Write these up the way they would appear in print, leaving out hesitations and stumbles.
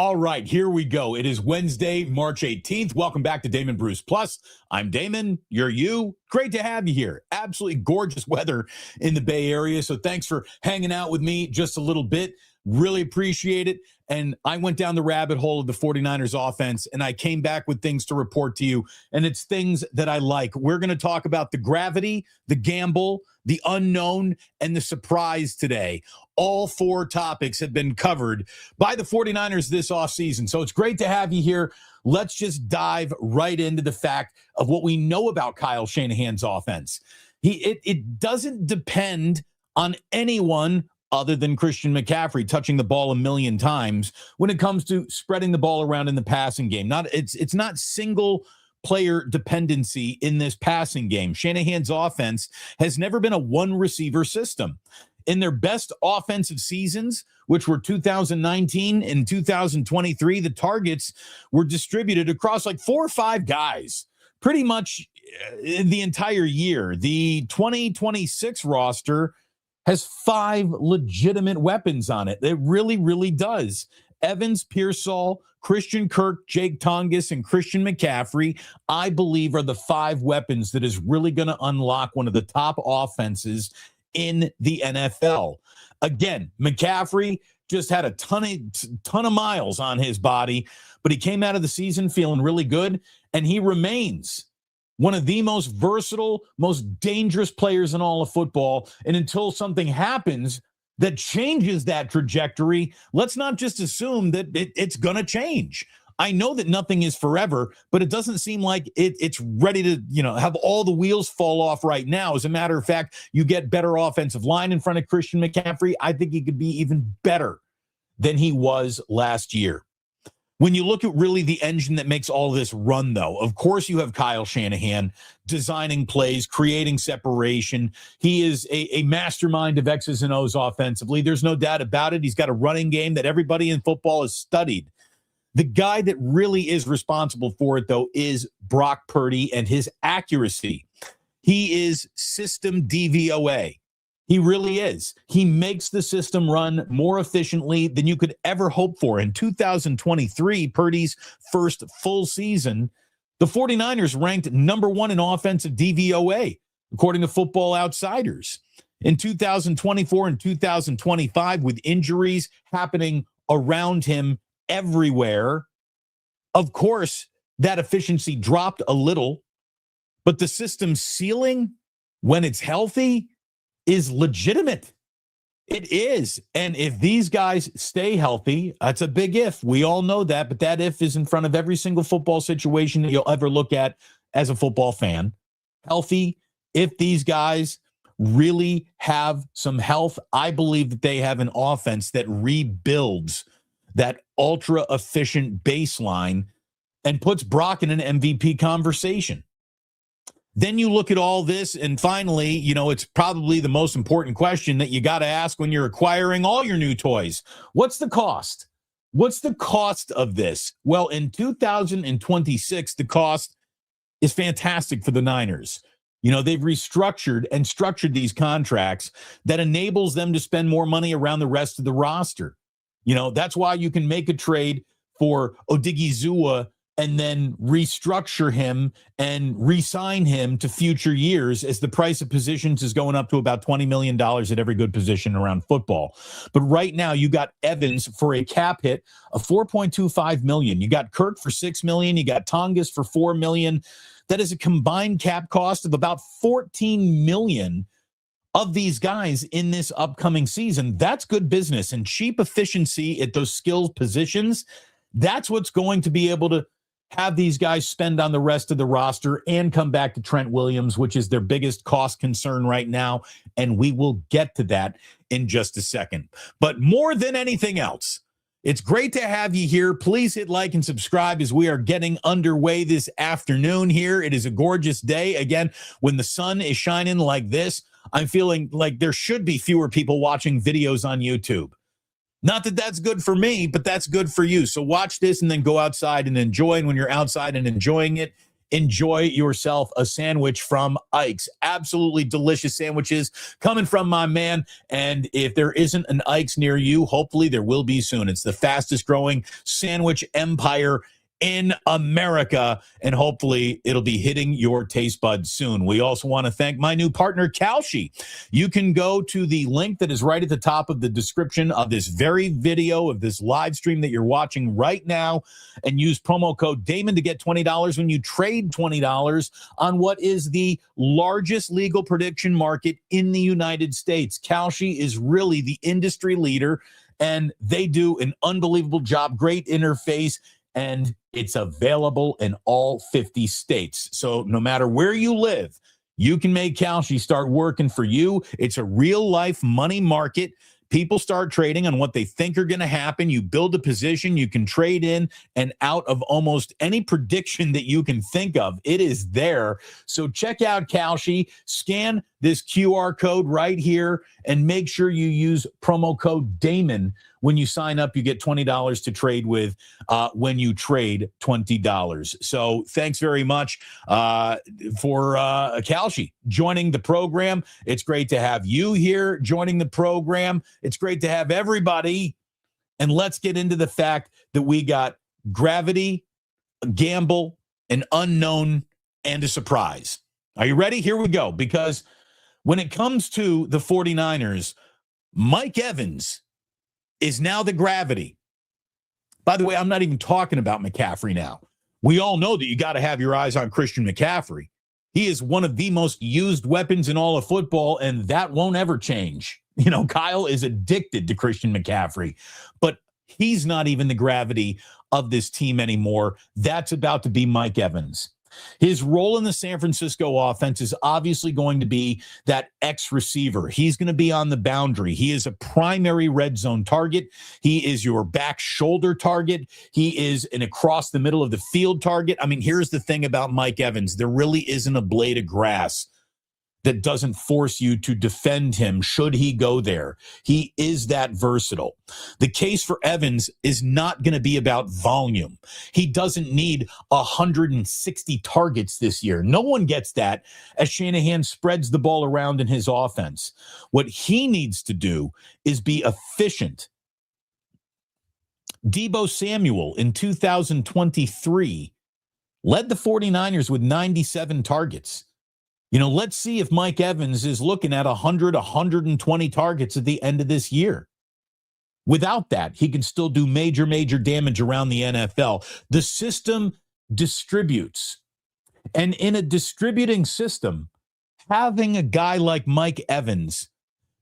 All right, here we go. It is Wednesday, March 18th. Welcome back to Damon Bruce Plus. I'm Damon. You're you. Great to have you here. Absolutely gorgeous weather in the Bay Area. So thanks for hanging out with me just a little bit. Really appreciate it. And I went down the rabbit hole of the 49ers offense, and I came back with things to report to you. And it's things that I like. We're going to talk about the gravity, the gamble, the unknown, and the surprise today. All four topics have been covered by the 49ers this offseason. So it's great to have you here. Let's just dive right into the fact of what we know about Kyle Shanahan's offense. It doesn't depend on anyone other than Christian McCaffrey touching the ball a million times when it comes to spreading the ball around in the passing game. It's not single player dependency in this passing game. Shanahan's offense has never been a one receiver system. In their best offensive seasons, which were 2019 and 2023, the targets were distributed across like 4 or 5 guys pretty much the entire year. The 2026 roster has 5 legitimate weapons on it. It really, really does. Evans, Pearsall, Christian Kirk, Jake Tonges, and Christian McCaffrey, I believe, are the 5 weapons that is really going to unlock one of the top offenses in the NFL. Again, McCaffrey just had a ton of miles on his body, but he came out of the season feeling really good, and he remains one of the most versatile, most dangerous players in all of football. And until something happens that changes that trajectory, let's not just assume that it's going to change. I know that nothing is forever, but it doesn't seem like it's ready to, have all the wheels fall off right now. As a matter of fact, you get better offensive line in front of Christian McCaffrey. I think he could be even better than he was last year. When you look at really the engine that makes all this run, though, of course you have Kyle Shanahan designing plays, creating separation. He is a mastermind of X's and O's offensively. There's no doubt about it. He's got a running game that everybody in football has studied. The guy that really is responsible for it, though, is Brock Purdy and his accuracy. He is system DVOA. He really is. He makes the system run more efficiently than you could ever hope for. In 2023, Purdy's first full season, the 49ers ranked number 1 in offensive DVOA, according to Football Outsiders. In 2024 and 2025, with injuries happening around him everywhere, of course, that efficiency dropped a little, but the system's ceiling, when it's healthy, is legitimate. It is. And if these guys stay healthy, that's a big if. We all know that, but that if is in front of every single football situation that you'll ever look at as a football fan. Healthy, if these guys really have some health, I believe that they have an offense that rebuilds that ultra efficient baseline and puts Brock in an MVP conversation. Then you look at all this, and finally, it's probably the most important question that you got to ask when you're acquiring all your new toys. What's the cost? What's the cost of this? Well, in 2026, the cost is fantastic for the Niners. They've restructured and structured these contracts that enables them to spend more money around the rest of the roster. That's why you can make a trade for Odigizua and then restructure him and re-sign him to future years, as the price of positions is going up to about $20 million at every good position around football. But right now you got Evans for a cap hit of $4.25 million. You got Kirk for $6 million. You got Tonges for $4 million. That is a combined cap cost of about $14 million of these guys in this upcoming season. That's good business, and cheap efficiency at those skilled positions. That's what's going to be able to have these guys spend on the rest of the roster and come back to Trent Williams, which is their biggest cost concern right now. And we will get to that in just a second. But more than anything else, it's great to have you here. Please hit like and subscribe as we are getting underway this afternoon here. It is a gorgeous day. Again, when the sun is shining like this, I'm feeling like there should be fewer people watching videos on YouTube. Not that that's good for me, but that's good for you. So watch this and then go outside and enjoy. And when you're outside and enjoying it, enjoy yourself a sandwich from Ike's. Absolutely delicious sandwiches coming from my man. And if there isn't an Ike's near you, hopefully there will be soon. It's the fastest growing sandwich empire in America, and hopefully it'll be hitting your taste buds soon. We also want to thank my new partner, Kalshi. You can go to the link that is right at the top of the description of this very video, of this live stream that you're watching right now, and use promo code Damon to get $20 when you trade $20 on what is the largest legal prediction market in the United States. Kalshi is really the industry leader, and they do an unbelievable job. Great interface. And it's available in all 50 states. So no matter where you live, you can make Kalshi start working for you. It's a real life money market. People start trading on what they think are going to happen. You build a position, you can trade in and out of almost any prediction that you can think of. It is there. So check out Kalshi, scan this QR code right here, and make sure you use promo code Damon. When you sign up, you get $20 to trade with when you trade $20. So thanks very much for Kalshi joining the program. It's great to have you here joining the program. It's great to have everybody. And let's get into the fact that we got gravity, a gamble, an unknown, and a surprise. Are you ready? Here we go. Because when it comes to the 49ers, Mike Evans is now the gravity. By the way, I'm not even talking about McCaffrey now. We all know that you got to have your eyes on Christian McCaffrey. He is one of the most used weapons in all of football, and that won't ever change. You know, Kyle is addicted to Christian McCaffrey, but he's not even the gravity of this team anymore. That's about to be Mike Evans. His role in the San Francisco offense is obviously going to be that X receiver. He's going to be on the boundary. He is a primary red zone target. He is your back shoulder target. He is an across the middle of the field target. I mean, here's the thing about Mike Evans. There really isn't a blade of grass that doesn't force you to defend him should he go there. He is that versatile. The case for Evans is not going to be about volume. He doesn't need 160 targets this year. No one gets that as Shanahan spreads the ball around in his offense. What he needs to do is be efficient. Deebo Samuel in 2023 led the 49ers with 97 targets. You know, let's see if Mike Evans is looking at 100, 120 targets at the end of this year. Without that, he can still do major, major damage around the NFL. The system distributes. And in a distributing system, having a guy like Mike Evans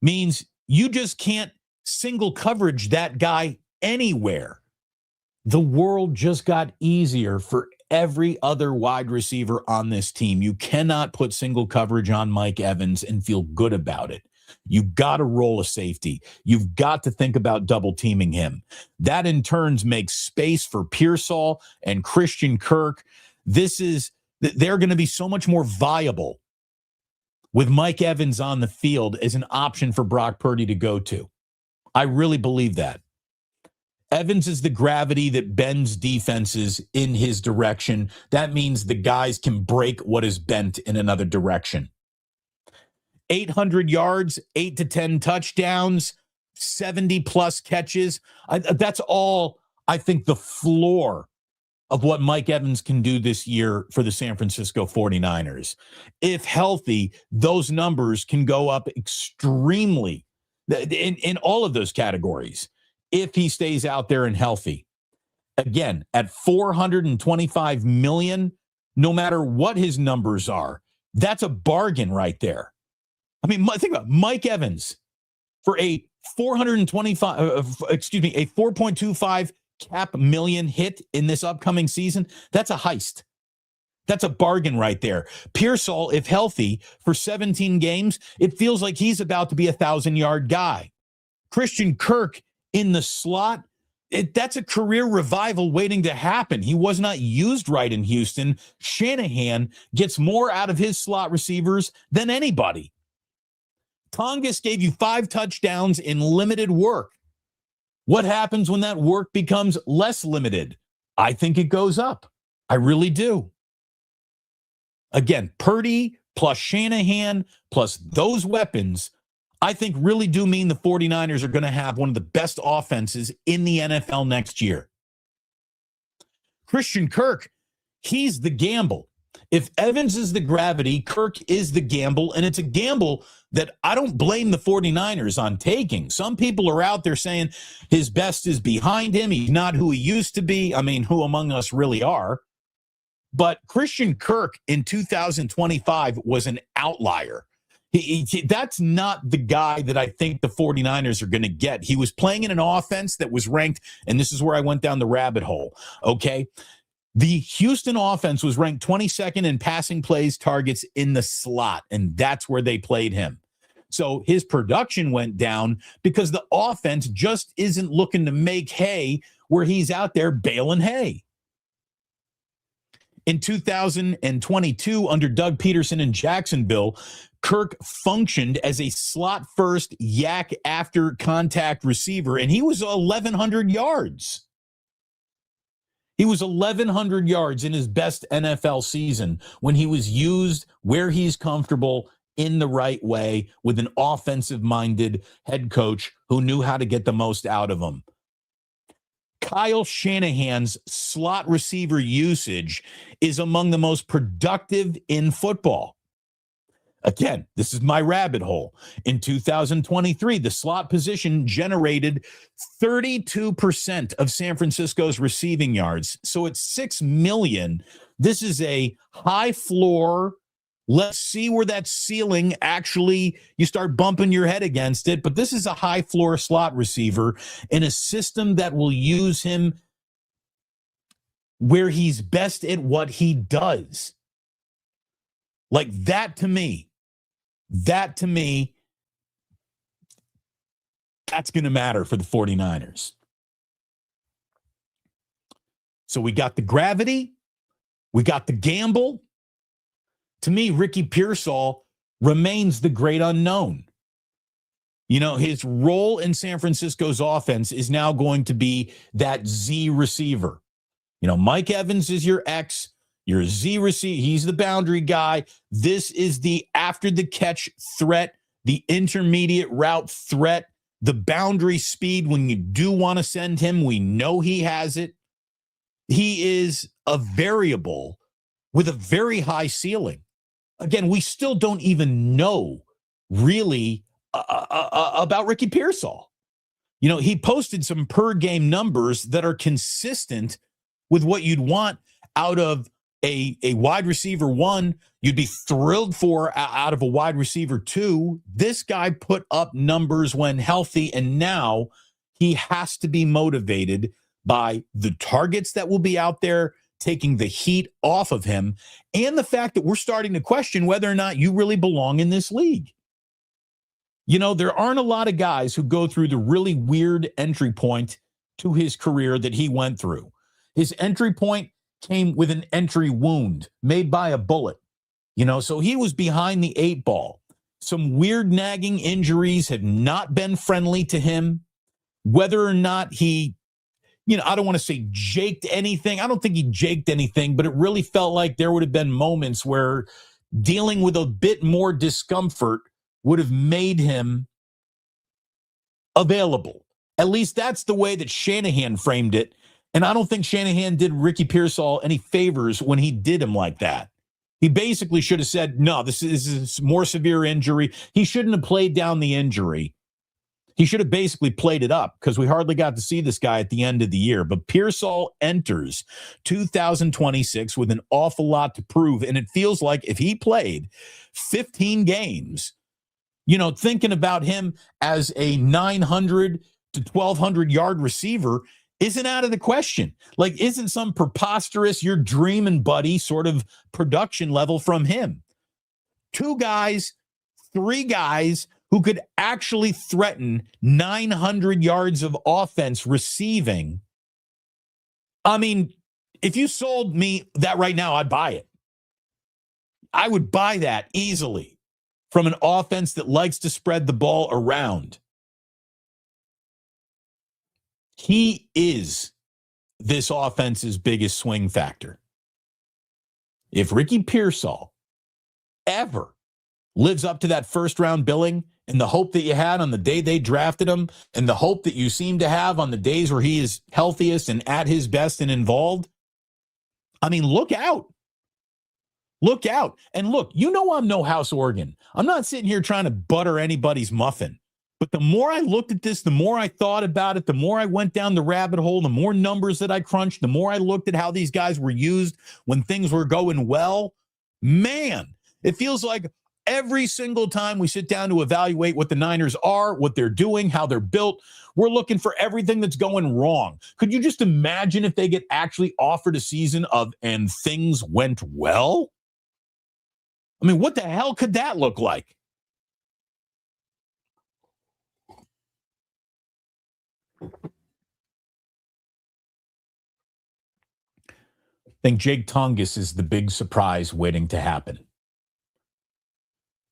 means you just can't single coverage that guy anywhere. The world just got easier for every other wide receiver on this team. You cannot put single coverage on Mike Evans and feel good about it. You've got to roll a safety. You've got to think about double teaming him. That in turns makes space for Pearsall and Christian Kirk. They're going to be so much more viable with Mike Evans on the field as an option for Brock Purdy to go to. I really believe that. Evans is the gravity that bends defenses in his direction. That means the guys can break what is bent in another direction. 800 yards, 8 to 10 touchdowns, 70-plus catches. That's all, I think, the floor of what Mike Evans can do this year for the San Francisco 49ers. If healthy, those numbers can go up extremely in all of those categories. If he stays out there and healthy. Again, at $425 million, no matter what his numbers are, that's a bargain right there. I mean, think about Mike Evans for a 4.25 cap million hit in this upcoming season. That's a heist. That's a bargain right there. Pearsall, if healthy for 17 games, it feels like he's about to be a 1,000-yard guy. Christian Kirk in the slot, that's a career revival waiting to happen. He was not used right in Houston. Shanahan gets more out of his slot receivers than anybody. Tonges gave you 5 touchdowns in limited work. What happens when that work becomes less limited? I think it goes up. I really do. Again, Purdy plus Shanahan plus those weapons, I think really do mean the 49ers are going to have one of the best offenses in the NFL next year. Christian Kirk, he's the gamble. If Evans is the gravity, Kirk is the gamble, and it's a gamble that I don't blame the 49ers on taking. Some people are out there saying his best is behind him. He's not who he used to be. I mean, who among us really are? But Christian Kirk in 2025 was an outlier. That's not the guy that I think the 49ers are going to get. He was playing in an offense that was ranked, and this is where I went down the rabbit hole, okay? The Houston offense was ranked 22nd in passing plays targets in the slot, and that's where they played him. So his production went down because the offense just isn't looking to make hay where he's out there baling hay. In 2022, under Doug Peterson in Jacksonville, Kirk functioned as a slot-first, yak-after-contact receiver, and he was 1,100 yards. He was 1,100 yards in his best NFL season when he was used where he's comfortable in the right way with an offensive-minded head coach who knew how to get the most out of him. Kyle Shanahan's slot receiver usage is among the most productive in football. Again, this is my rabbit hole. In 2023, the slot position generated 32% of San Francisco's receiving yards. So it's 6 million. This is a high floor. Let's see where that ceiling actually, you start bumping your head against it. But this is a high floor slot receiver in a system that will use him where he's best at what he does. Like that to me, that's going to matter for the 49ers. So we got the gravity, we got the gamble. To me, Ricky Pearsall remains the great unknown. You know, his role in San Francisco's offense is now going to be that Z receiver. You know, Mike Evans is your X. Your Z receiver, he's the boundary guy. This is the after the catch threat, the intermediate route threat, the boundary speed. When you do want to send him, we know he has it. He is a variable with a very high ceiling. Again, we still don't even know really about Ricky Pearsall. You know, he posted some per game numbers that are consistent with what you'd want out of a wide receiver one. You'd be thrilled for out of a wide receiver two. This guy put up numbers when healthy, and now he has to be motivated by the targets that will be out there, taking the heat off of him, and the fact that we're starting to question whether or not you really belong in this league. You know, there aren't a lot of guys who go through the really weird entry point to his career that he went through. His entry point came with an entry wound made by a bullet. You know, so he was behind the 8 ball. Some weird nagging injuries have not been friendly to him. Whether or not he, you know, I don't want to say jaked anything. I don't think he jaked anything, but it really felt like there would have been moments where dealing with a bit more discomfort would have made him available. At least that's the way that Shanahan framed it. And I don't think Shanahan did Ricky Pearsall any favors when he did him like that. He basically should have said, no, this is a more severe injury. He shouldn't have played down the injury. He should have basically played it up because we hardly got to see this guy at the end of the year. But Pearsall enters 2026 with an awful lot to prove. And it feels like if he played 15 games, you know, thinking about him as a 900 to 1,200 yard receiver isn't out of the question. Like, isn't some preposterous, you're dreaming, buddy, sort of production level from him. 2 guys, 3 guys who could actually threaten 900 yards of offense receiving. I mean, if you sold me that right now, I'd buy it. I would buy that easily from an offense that likes to spread the ball around. He is this offense's biggest swing factor. If Ricky Pearsall ever lives up to that first-round billing and the hope that you had on the day they drafted him and the hope that you seem to have on the days where he is healthiest and at his best and involved, I mean, look out. Look out. And look, you know I'm no house organ. I'm not sitting here trying to butter anybody's muffin. But the more I looked at this, the more I thought about it, the more I went down the rabbit hole, the more numbers that I crunched, the more I looked at how these guys were used when things were going well. Man, it feels like every single time we sit down to evaluate what the Niners are, what they're doing, how they're built, we're looking for everything that's going wrong. Could you just imagine if they get actually offered a season of and things went well? I mean, what the hell could that look like? I think Jake Tonges is the big surprise waiting to happen.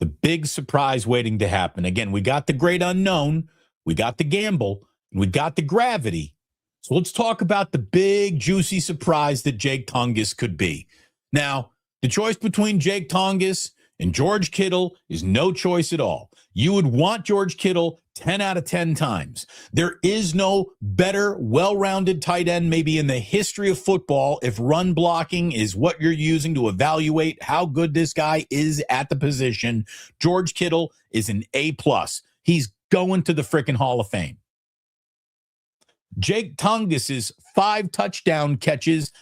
The big surprise waiting to happen. Again, we got the great unknown, we got the gamble, and we got the gravity. So let's talk about the big, juicy surprise that Jake Tonges could be. Now, the choice between Jake Tonges and George Kittle is no choice at all. You would want George Kittle 10 out of 10 times. There is no better, well-rounded tight end maybe in the history of football if run blocking is what you're using to evaluate how good this guy is at the position. George Kittle is an A+. He's going to the freaking Hall of Fame. Jake Tonges' 5 touchdowns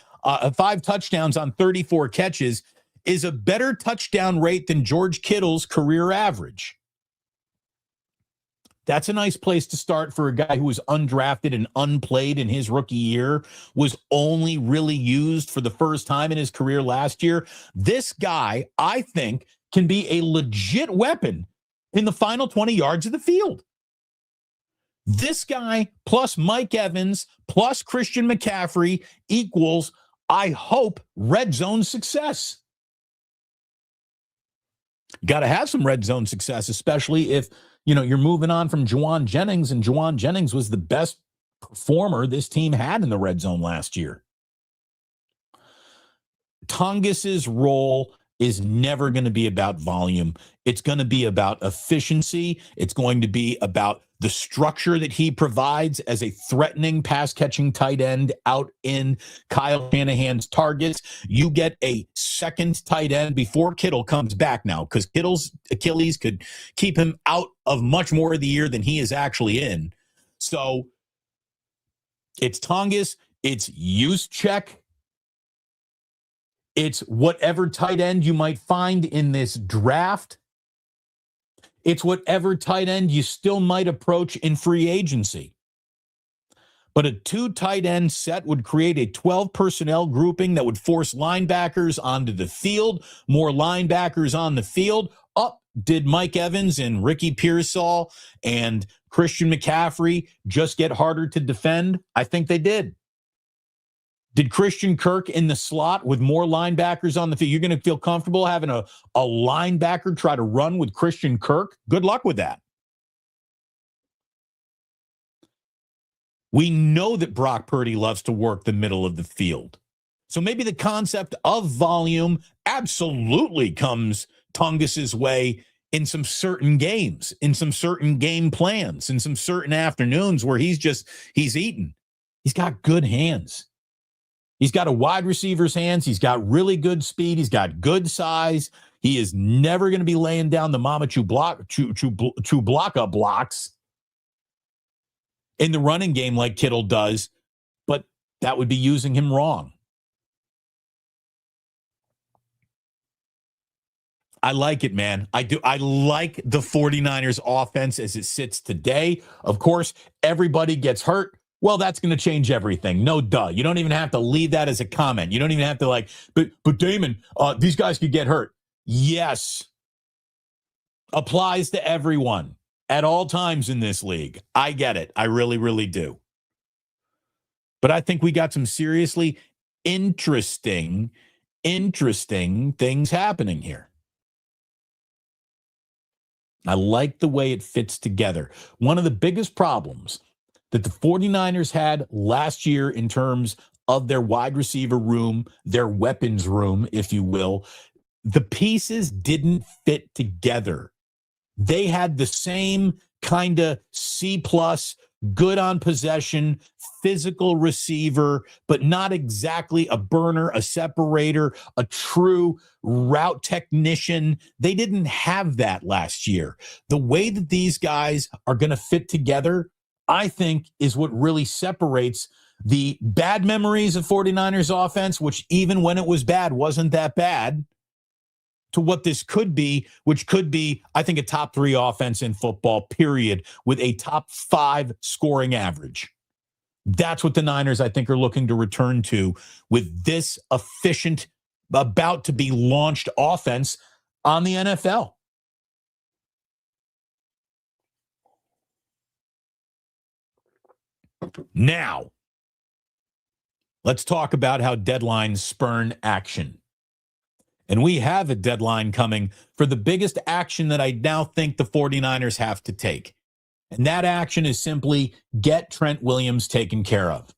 on 34 catches is a better touchdown rate than George Kittle's career average. That's a nice place to start for a guy who was undrafted and unplayed in his rookie year, was only really used for the first time in his career last year. This guy, I think, can be a legit weapon in the final 20 yards of the field. This guy plus Mike Evans plus Christian McCaffrey equals, I hope, red zone success. Got to have some red zone success, especially if, you're moving on from Juwan Jennings, and Juwan Jennings was the best performer this team had in the red zone last year. Tonges' role is never going to be about volume. It's going to be about efficiency. It's going to be about the structure that he provides as a threatening pass-catching tight end out in Kyle Shanahan's targets. You get a second tight end before Kittle comes back now, because Kittle's Achilles could keep him out of much more of the year than he is actually in. So it's Tonges, it's Juszczyk, it's whatever tight end you might find in this draft. It's whatever tight end you still might approach in free agency. But a 2 tight end set would create a 12 personnel grouping that would force linebackers onto the field, more linebackers on the field. Did Mike Evans and Ricky Pearsall and Christian McCaffrey just get harder to defend? I think they did. Did Christian Kirk in the slot with more linebackers on the field? You're going to feel comfortable having a linebacker try to run with Christian Kirk? Good luck with that. We know that Brock Purdy loves to work the middle of the field. So maybe the concept of volume absolutely comes Tonges' way in some certain games, in some certain game plans, in some certain afternoons where he's eating. He's got good hands. He's got a wide receiver's hands. He's got really good speed. He's got good size. He is never going to be laying down the Mama Chewbacca blocks in the running game like Kittle does, but that would be using him wrong. I like it, man. I do. I like the 49ers offense as it sits today. Of course, everybody gets hurt. Well, that's going to change everything. No duh. You don't even have to leave that as a comment. You don't even have to but Damon, these guys could get hurt. Yes. Applies to everyone at all times in this league. I get it. I really, really do. But I think we got some seriously interesting things happening here. I like the way it fits together. One of the biggest problems that the 49ers had last year in terms of their wide receiver room, their weapons room, if you will, the pieces didn't fit together. They had the same kind of C plus, good on possession, physical receiver, but not exactly a burner, a separator, a true route technician. They didn't have that last year. The way that these guys are going to fit together, I think, is what really separates the bad memories of 49ers offense, which even when it was bad, wasn't that bad, to what this could be, which could be, I think, a top 3 offense in football, period, with a top 5 scoring average. That's what the Niners, I think, are looking to return to with this efficient, about to be launched offense on the NFL. Now, let's talk about how deadlines spurn action. And we have a deadline coming for the biggest action that I now think the 49ers have to take. And that action is simply get Trent Williams taken care of.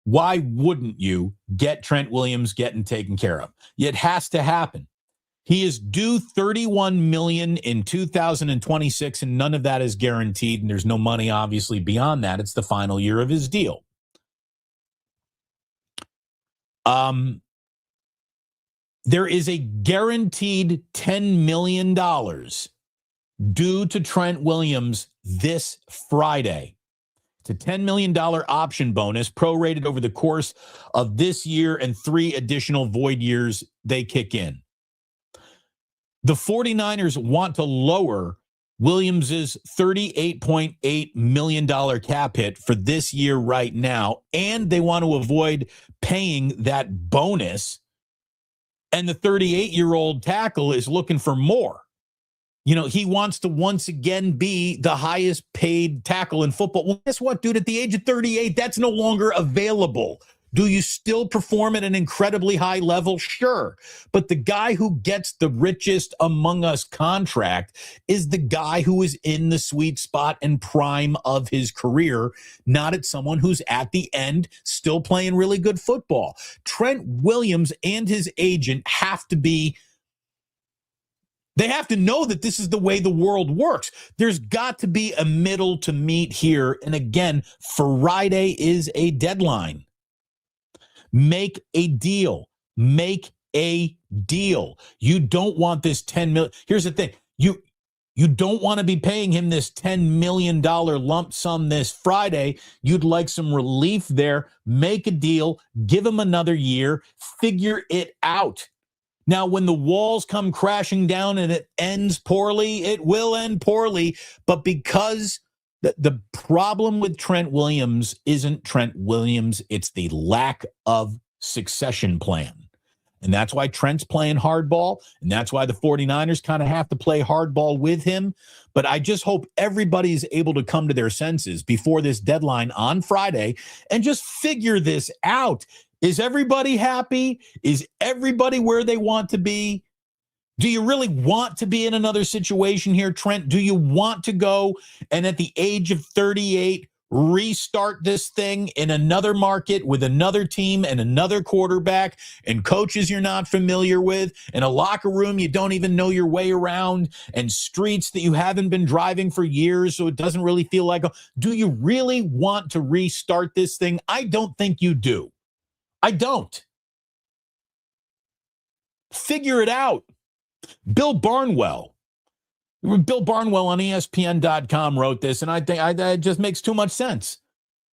Why wouldn't you get Trent Williams getting taken care of? It has to happen. He is due $31 million in 2026, and none of that is guaranteed, and there's no money, obviously, beyond that. It's the final year of his deal. There is a guaranteed $10 million due to Trent Williams this Friday. It's a $10 million option bonus prorated over the course of this year and 3 additional void years they kick in. The 49ers want to lower Williams's $38.8 million cap hit for this year right now, and they want to avoid paying that bonus. And the 38-year-old tackle is looking for more. You know, he wants to once again be the highest paid tackle in football. Well, guess what, dude? At the age of 38, that's no longer available. Do you still perform at an incredibly high level? Sure. But the guy who gets the richest among us contract is the guy who is in the sweet spot and prime of his career, not at someone who's at the end still playing really good football. Trent Williams and his agent have to be, they have to know that this is the way the world works. There's got to be a middle to meet here. And again, Friday is a deadline. Make a deal. Make a deal. You don't want this $10 million. Here's the thing. You don't want to be paying him this $10 million lump sum this Friday. You'd like some relief there. Make a deal. Give him another year. Figure it out. Now, when the walls come crashing down and it ends poorly, it will end poorly. But because the problem with Trent Williams isn't Trent Williams, it's the lack of succession plan. And that's why Trent's playing hardball, and that's why the 49ers kind of have to play hardball with him. But I just hope everybody's able to come to their senses before this deadline on Friday and just figure this out. Is everybody happy? Is everybody where they want to be? Do you really want to be in another situation here, Trent? Do you want to go and at the age of 38 restart this thing in another market with another team and another quarterback and coaches you're not familiar with and a locker room you don't even know your way around and streets that you haven't been driving for years, so it doesn't really feel like do you really want to restart this thing? I don't think you do. I don't. Figure it out. Bill Barnwell on ESPN.com wrote this, and I think it just makes too much sense.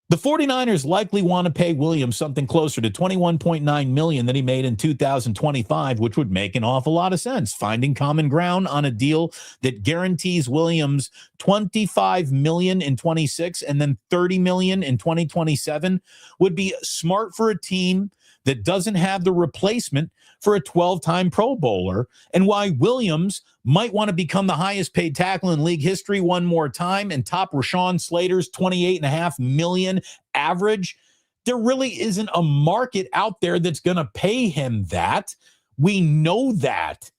The 49ers likely want to pay Williams something closer to $21.9 million that he made in 2025, which would make an awful lot of sense. Finding common ground on a deal that guarantees Williams $25 million in 26 and then $30 million in 2027 would be smart for a team that doesn't have the replacement for a 12-time Pro Bowler, and why Williams might want to become the highest paid tackle in league history one more time and top Rashawn Slater's $28.5 million average. There really isn't a market out there that's going to pay him that. We know that.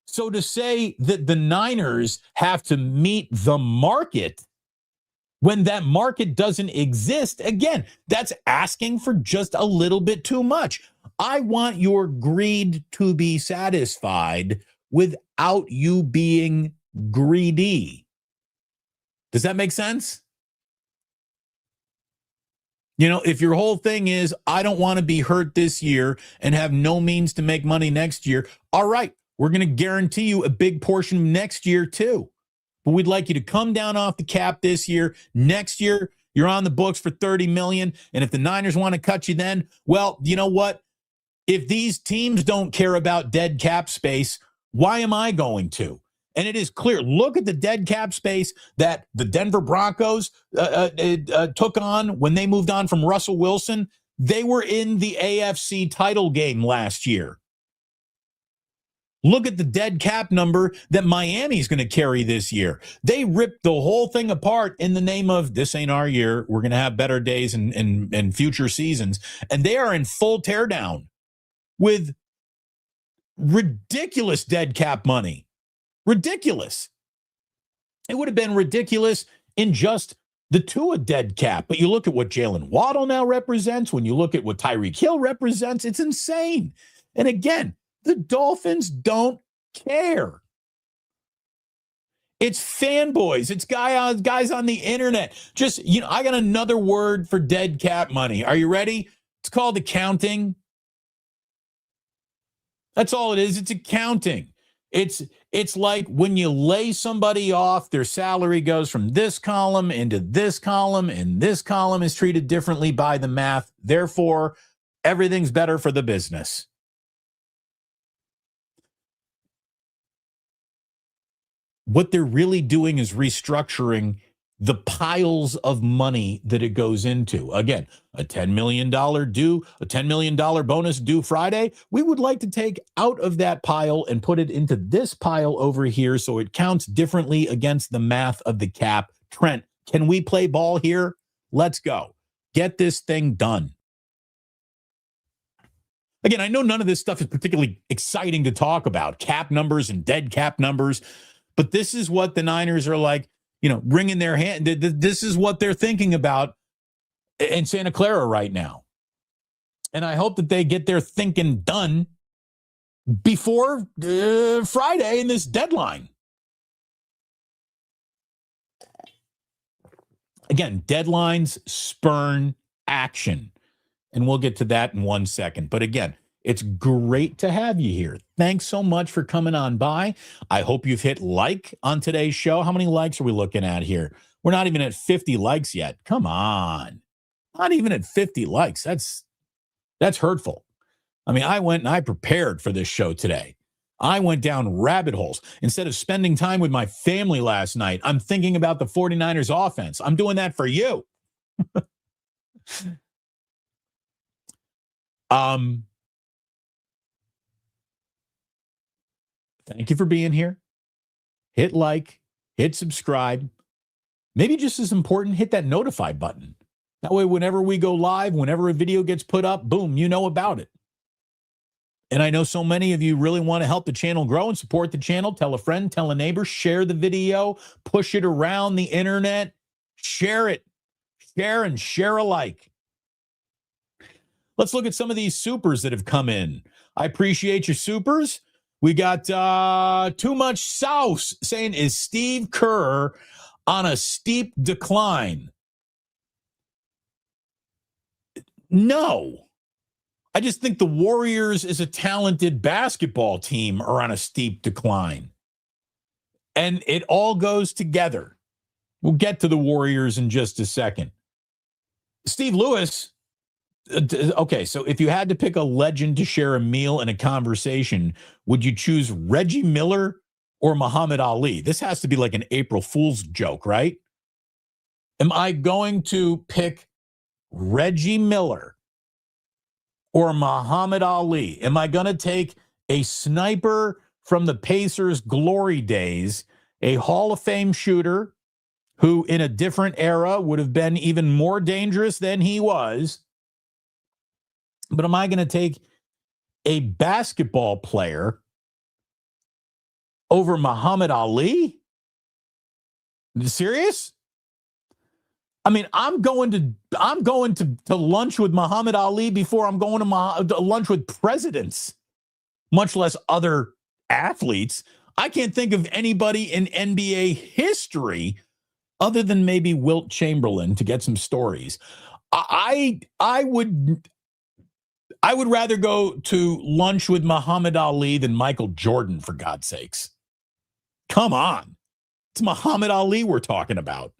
So to say that the Niners have to meet the market when that market doesn't exist, again, that's asking for just a little bit too much. I want your greed to be satisfied without you being greedy. Does that make sense? You know, if your whole thing is, I don't want to be hurt this year and have no means to make money next year, all right, we're going to guarantee you a big portion next year too. But we'd like you to come down off the cap this year. Next year, you're on the books for $30 million. And if the Niners want to cut you then, well, you know what? If these teams don't care about dead cap space, why am I going to? And it is clear. Look at the dead cap space that the Denver Broncos took on when they moved on from Russell Wilson. They were in the AFC title game last year. Look at the dead cap number that Miami's going to carry this year. They ripped the whole thing apart in the name of, this ain't our year. We're going to have better days in future seasons. And they are in full teardown with ridiculous dead cap money. Ridiculous. It would have been ridiculous in just the Tua dead cap. But you look at what Jalen Waddle now represents. When you look at what Tyreek Hill represents, it's insane. And again, the Dolphins don't care. It's fanboys. It's guys on the internet. Just, you know, I got another word for dead cap money. Are you ready? It's called accounting. That's all it is. It's accounting. It's like when you lay somebody off, their salary goes from this column into this column, and this column is treated differently by the math. Therefore, everything's better for the business. What they're really doing is restructuring the piles of money that it goes into. Again, a $10 million bonus due Friday. We would like to take out of that pile and put it into this pile over here so it counts differently against the math of the cap. Trent, can we play ball here? Let's go. Get this thing done. Again, I know none of this stuff is particularly exciting to talk about, cap numbers and dead cap numbers, but this is what the Niners are like, you know, wringing their hand. This is what they're thinking about in Santa Clara right now. And I hope that they get their thinking done before Friday in this deadline. Again, deadlines spurn action. And we'll get to that in 1 second. But again, it's great to have you here. Thanks so much for coming on by. I hope you've hit like on today's show. How many likes are we looking at here? We're not even at 50 likes yet. Come on. Not even at 50 likes. That's hurtful. I mean, I went and I prepared for this show today. I went down rabbit holes. Instead of spending time with my family last night, I'm thinking about the 49ers offense. I'm doing that for you. Thank you for being here. Hit like, hit subscribe. Maybe just as important, hit that notify button. That way, whenever we go live, whenever a video gets put up, boom, you know about it. And I know so many of you really want to help the channel grow and support the channel. Tell a friend, tell a neighbor, share the video, push it around the internet, share it, share and share alike. Let's look at some of these supers that have come in. I appreciate your supers. We got Too Much Sauce saying, is Steve Kerr on a steep decline? No. I just think the Warriors as a talented basketball team are on a steep decline. And it all goes together. We'll get to the Warriors in just a second. Steve Lewis. Okay, so if you had to pick a legend to share a meal and a conversation, would you choose Reggie Miller or Muhammad Ali? This has to be like an April Fool's joke, right? Am I going to pick Reggie Miller or Muhammad Ali? Am I going to take a sniper from the Pacers' glory days, a Hall of Fame shooter who in a different era would have been even more dangerous than he was? But am I going to take a basketball player over Muhammad Ali? Are you serious? I mean, I'm going to lunch with Muhammad Ali before I'm going to lunch with presidents, much less other athletes. I can't think of anybody in NBA history other than maybe Wilt Chamberlain to get some stories. I would rather go to lunch with Muhammad Ali than Michael Jordan, for God's sakes. Come on. It's Muhammad Ali we're talking about.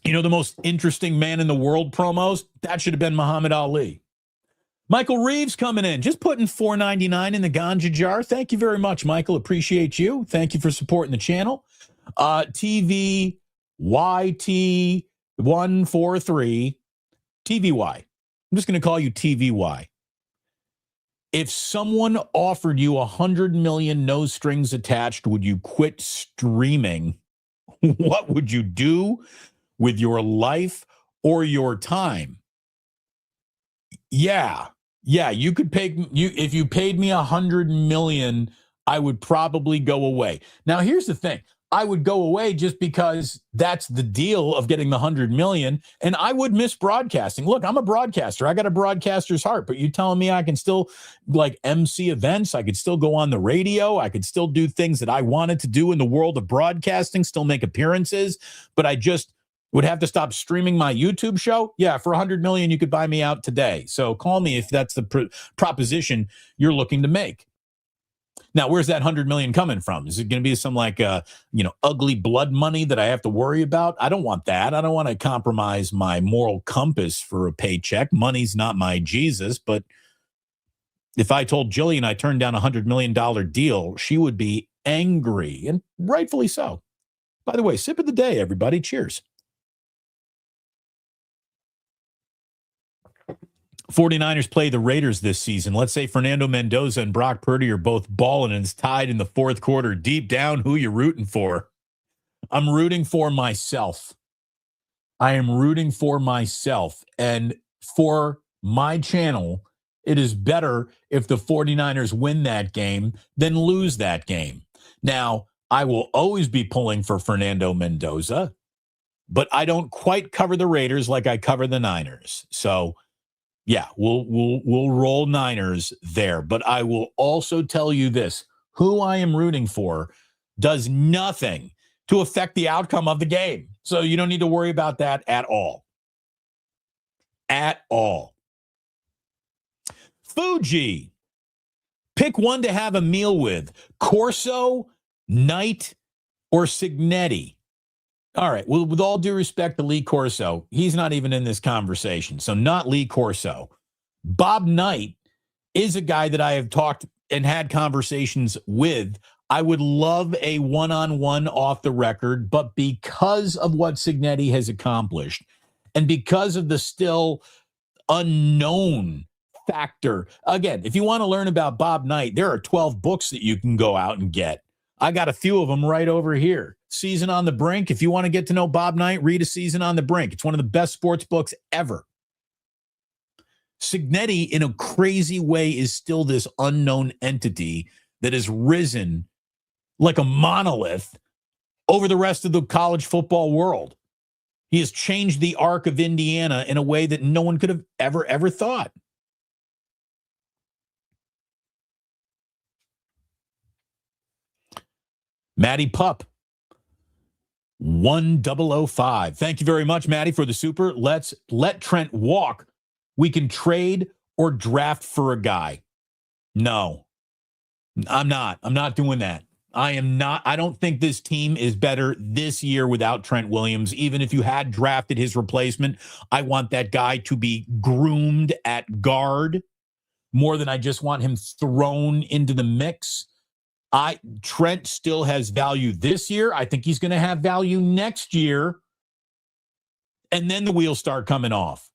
You know, the most interesting man in the world promos? That should have been Muhammad Ali. Michael Reeves coming in, just putting $4.99 in the ganja jar. Thank you very much, Michael. Appreciate you. Thank you for supporting the channel. TV YT143 TVY. I'm just going to call you TVY. If someone offered you 100 million, no strings attached, would you quit streaming? What would you do with your life or your time? Yeah, you could pay you if you paid me 100 million, I would probably go away. Now, here's the thing. I would go away just because that's the deal of getting the 100 million, and I would miss broadcasting. Look, I'm a broadcaster. I got a broadcaster's heart, but you telling me I can still like MC events, I could still go on the radio, I could still do things that I wanted to do in the world of broadcasting, still make appearances, but I just would have to stop streaming my YouTube show. Yeah, for 100 million, you could buy me out today. So call me if that's the proposition you're looking to make. Now, where's that 100 million coming from? Is it going to be some like, ugly blood money that I have to worry about? I don't want that. I don't want to compromise my moral compass for a paycheck. Money's not my Jesus. But if I told Jillian I turned down $100 million deal, she would be angry, and rightfully so. By the way, sip of the day, everybody. Cheers. 49ers play the Raiders this season. Let's say Fernando Mendoza and Brock Purdy are both balling and it's tied in the fourth quarter. Deep down, who you rooting for? I'm rooting for myself. I am rooting for myself. And for my channel, it is better if the 49ers win that game than lose that game. Now, I will always be pulling for Fernando Mendoza, but I don't quite cover the Raiders like I cover the Niners. So, yeah, we'll roll Niners there. But I will also tell you this. Who I am rooting for does nothing to affect the outcome of the game. So you don't need to worry about that at all. At all. Fuji. Pick one to have a meal with. Corso, Knight, or Signetti. All right. Well, with all due respect to Lee Corso, he's not even in this conversation. So not Lee Corso. Bob Knight is a guy that I have talked and had conversations with. I would love a one-on-one off the record, but because of what Signetti has accomplished and because of the still unknown factor, again, if you want to learn about Bob Knight, there are 12 books that you can go out and get. I got a few of them right over here. Season on the Brink. If you want to get to know Bob Knight, read A Season on the Brink. It's one of the best sports books ever. Signetti, in a crazy way, is still this unknown entity that has risen like a monolith over the rest of the college football world. He has changed the arc of Indiana in a way that no one could have ever thought. Maddie Pup, 1005. Thank you very much, Maddie, for the super. Let's let Trent walk. We can trade or draft for a guy. No, I'm not. I'm not doing that. I am not. I don't think this team is better this year without Trent Williams. Even if you had drafted his replacement, I want that guy to be groomed at guard more than I just want him thrown into the mix. Trent still has value this year. I think he's going to have value next year. And then the wheels start coming off.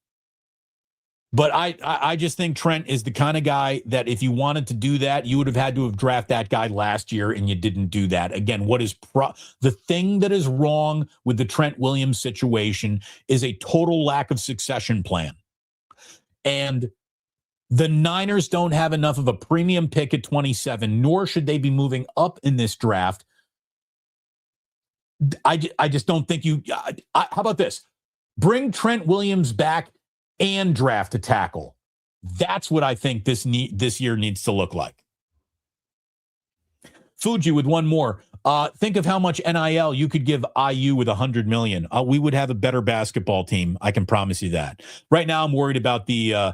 But I just think Trent is the kind of guy that if you wanted to do that, you would have had to have drafted that guy last year, and you didn't do that. Again, the thing that is wrong with the Trent Williams situation is a total lack of succession plan. And the Niners don't have enough of a premium pick at 27, nor should they be moving up in this draft I just don't think you. How about this? Bring Trent Williams back and draft a tackle. That's what I think this year needs to look like. Fuji with one more. Think of how much NIL you could give IU with $100 million. We would have a better basketball team. I can promise you that. Right now, I'm worried about the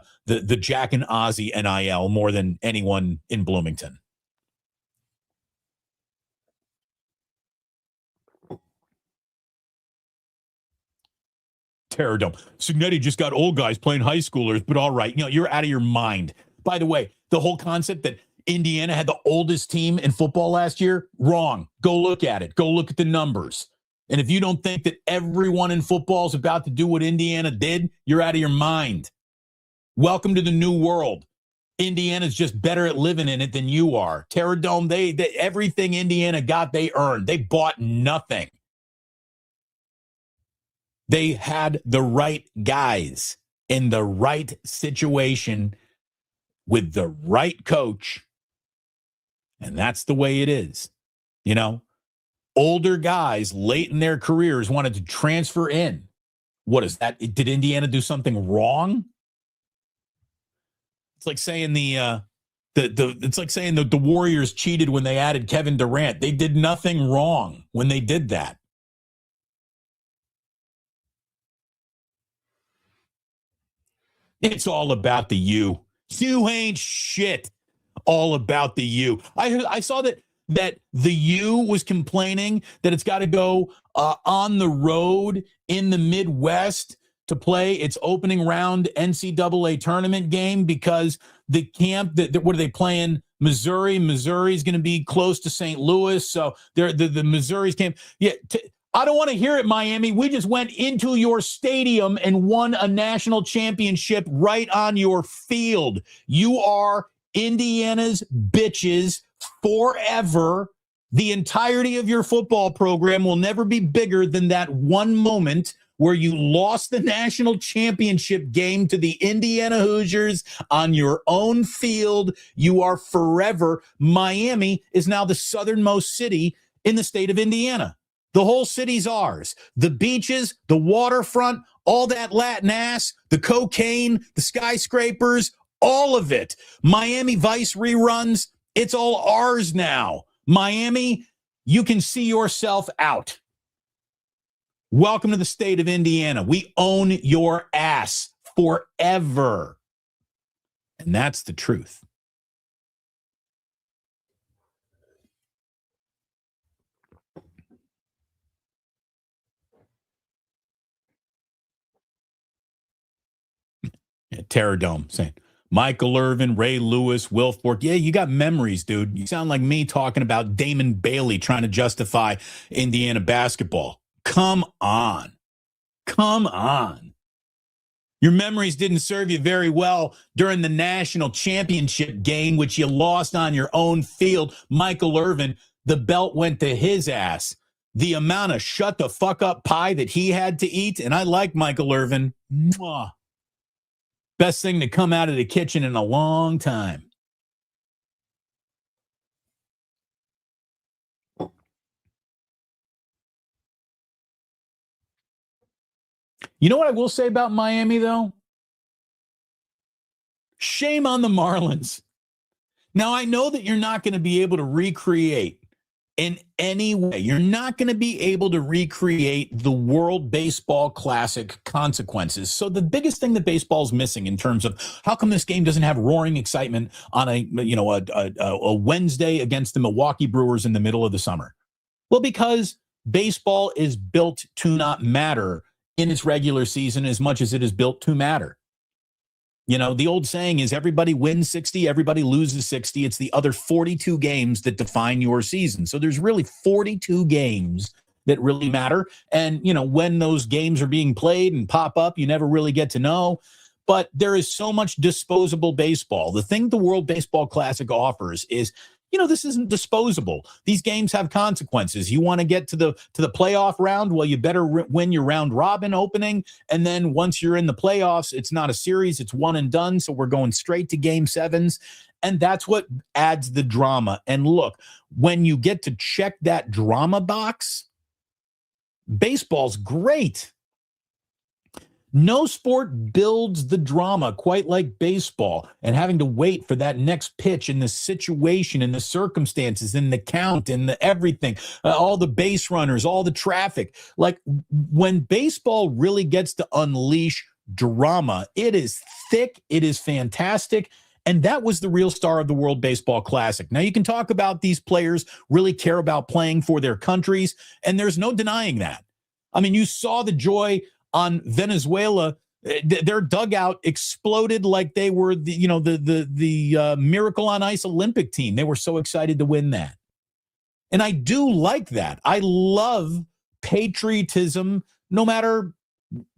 Jack and Ozzy NIL more than anyone in Bloomington. Terror Dome. Signetti just got old guys playing high schoolers, but all right. You're out of your mind. By the way, the whole concept that Indiana had the oldest team in football last year, wrong. Go look at it. Go look at the numbers. And if you don't think that everyone in football is about to do what Indiana did, you're out of your mind. Welcome to the new world. Indiana's just better at living in it than you are. Terror Dome, they everything Indiana got, they earned. They bought nothing. They had the right guys in the right situation with the right coach. And that's the way it is. Older guys late in their careers wanted to transfer in. What is that? Did Indiana do something wrong? It's like saying the Warriors cheated when they added Kevin Durant. They did nothing wrong when they did that. It's all about the U. You ain't shit. All about the U. I saw that the U was complaining that it's got to go on the road in the Midwest to play its opening round NCAA tournament game because the camp what are they playing? Missouri. Missouri's going to be close to St. Louis, so the Missouri's camp. Yeah. I don't want to hear it, Miami. We just went into your stadium and won a national championship right on your field. You are Indiana's bitches forever. The entirety of your football program will never be bigger than that one moment where you lost the national championship game to the Indiana Hoosiers on your own field. You are forever. Miami is now the southernmost city in the state of Indiana. The whole city's ours. The beaches, the waterfront, all that Latin ass, the cocaine, the skyscrapers, all of it. Miami Vice reruns, it's all ours now. Miami, you can see yourself out. Welcome to the state of Indiana. We own your ass forever. And that's the truth. Terror Dome saying, Michael Irvin, Ray Lewis, Will Fork. Yeah, you got memories, dude. You sound like me talking about Damon Bailey trying to justify Indiana basketball. Come on. Come on. Your memories didn't serve you very well during the national championship game, which you lost on your own field. Michael Irvin, the belt went to his ass. The amount of shut the fuck up pie that he had to eat, and I like Michael Irvin. Mwah. Best thing to come out of the kitchen in a long time. You know what I will say about Miami, though? Shame on the Marlins. Now, I know that you're not going to be able to recreate in any way. You're not going to be able to recreate the World Baseball Classic consequences. So the biggest thing that baseball's missing in terms of how come this game doesn't have roaring excitement on a Wednesday against the Milwaukee Brewers in the middle of the summer? Well, because baseball is built to not matter in its regular season as much as it is built to matter. The old saying is everybody wins 60, everybody loses 60. It's the other 42 games that define your season. So there's really 42 games that really matter. And, when those games are being played and pop up, you never really get to know. But there is so much disposable baseball. The thing the World Baseball Classic offers is, this isn't disposable. These games have consequences. You want to get to the playoff round? Well, you better win your round robin opening. And then once you're in the playoffs, it's not a series. It's one and done. So we're going straight to game sevens. And that's what adds the drama. And look, when you get to check that drama box, Baseball's great. No sport builds the drama quite like baseball, and having to wait for that next pitch and the situation and the circumstances and the count and the everything, all the base runners, all the traffic. Like when baseball really gets to unleash drama, it is thick, it is fantastic. And that was the real star of the World Baseball Classic. Now, you can talk about these players really care about playing for their countries, and there's no denying that. I mean, you saw the joy on Venezuela. Their dugout exploded like they were the Miracle on Ice Olympic team. They were so excited to win that. And I do like that. I love patriotism no matter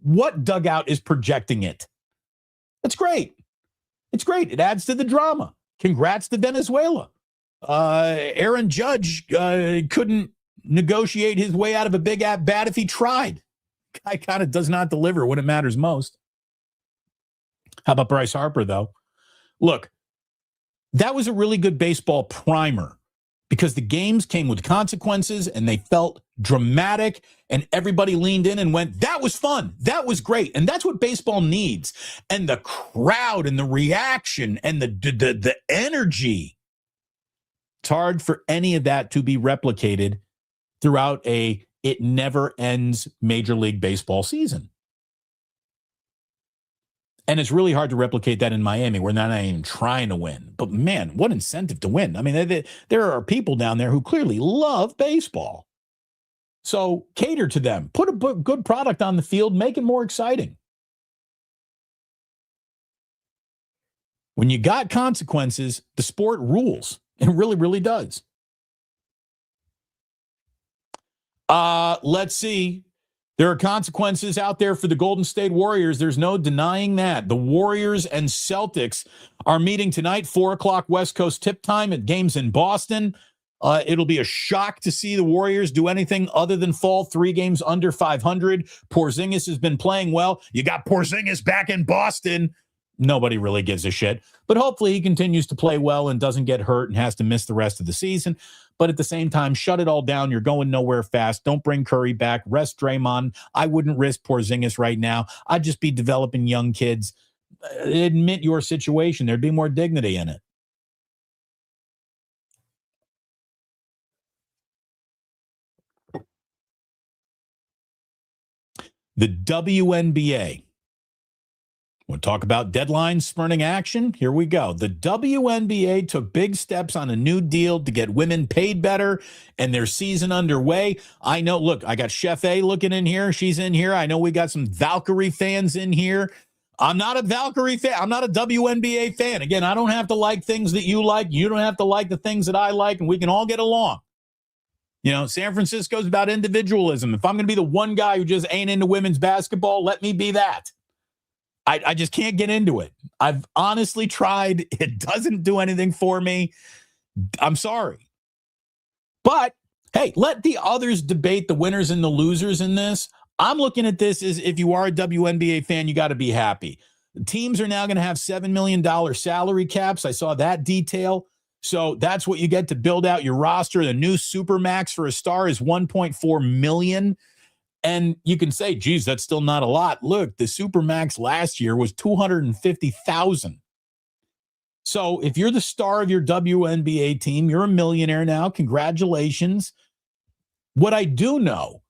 what dugout is projecting it. That's great. It's great. It adds to the drama. Congrats to Venezuela. Aaron Judge couldn't negotiate his way out of a big at-bat if he tried. Guy kind of does not deliver when it matters most. How about Bryce Harper, though? Look, that was a really good baseball primer because the games came with consequences and they felt dramatic, and everybody leaned in and went, that was fun. That was great. And that's what baseball needs. And the crowd and the reaction and the energy. It's hard for any of that to be replicated throughout it never ends Major League Baseball season. And it's really hard to replicate that in Miami. We're not even trying to win. But man, what incentive to win. I mean, there are people down there who clearly love baseball. So cater to them. Put a good product on the field. Make it more exciting. When you got consequences, the sport rules. It really, really does. Let's see. There are consequences out there for the Golden State Warriors. There's no denying that. The Warriors and Celtics are meeting tonight, 4 o'clock West Coast tip time at games in Boston. It'll be a shock to see the Warriors do anything other than fall 3 games under 500. Porzingis has been playing well. You got Porzingis back in Boston. Nobody really gives a shit. But hopefully he continues to play well and doesn't get hurt and has to miss the rest of the season. But at the same time, shut it all down. You're going nowhere fast. Don't bring Curry back. Rest Draymond. I wouldn't risk Porzingis right now. I'd just be developing young kids. Admit your situation. There'd be more dignity in it. The WNBA. We'll talk about deadline spurning action. Here we go. The WNBA took big steps on a new deal to get women paid better and their season underway. I know, look, I got Chef A looking in here. She's in here. I know we got some Valkyrie fans in here. I'm not a Valkyrie fan. I'm not a WNBA fan. Again, I don't have to like things that you like. You don't have to like the things that I like, and we can all get along. You know, San Francisco's about individualism. If I'm going to be the one guy who just ain't into women's basketball, let me be that. I just can't get into it. I've honestly tried. It doesn't do anything for me. I'm sorry. But, hey, let the others debate the winners and the losers in this. I'm looking at this as if you are a WNBA fan, you got to be happy. The teams are now going to have $7 million salary caps. I saw that detail. So that's what you get to build out your roster. The new Supermax for a star is $1.4 million. And you can say, geez, that's still not a lot. Look, the Supermax last year was $250,000. So if you're the star of your WNBA team, you're a millionaire now. Congratulations. What I do know,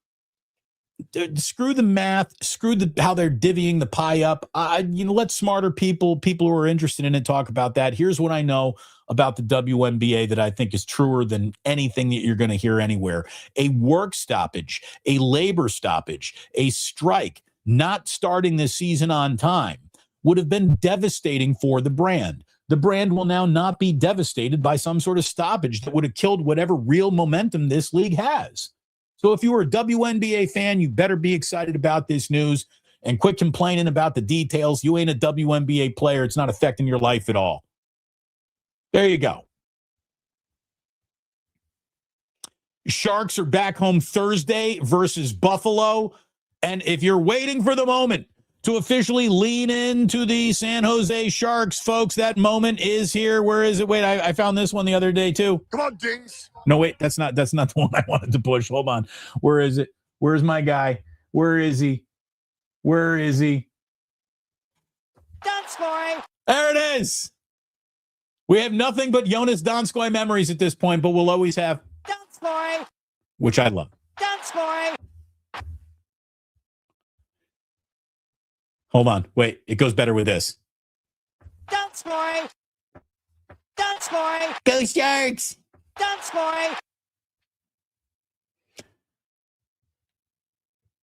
screw the math, screw how they're divvying the pie up. Let smarter people who are interested in it talk about that. Here's what I know about the WNBA that I think is truer than anything that you're going to hear anywhere. A work stoppage, a labor stoppage, a strike, not starting this season on time would have been devastating for the brand. The brand will now not be devastated by some sort of stoppage that would have killed whatever real momentum this league has. So if you were a WNBA fan, you better be excited about this news and quit complaining about the details. You ain't a WNBA player. It's not affecting your life at all. There you go. Sharks are back home Thursday versus Buffalo. And if you're waiting for the moment to officially lean into the San Jose Sharks, folks, that moment is here. Where is it? Wait, I found this one the other day too. Come on, Dings. No, wait, that's not the one I wanted to push. Hold on. Where is it? Where's my guy? Where is he? Where is he? Donskoy. There it is. We have nothing but Jonas Donskoy memories at this point, but we'll always have Donskoy. which I love. Donskoy. Hold on. Wait, it goes better with this. Donskoy. Donskoy. Go Sharks! Donskoy.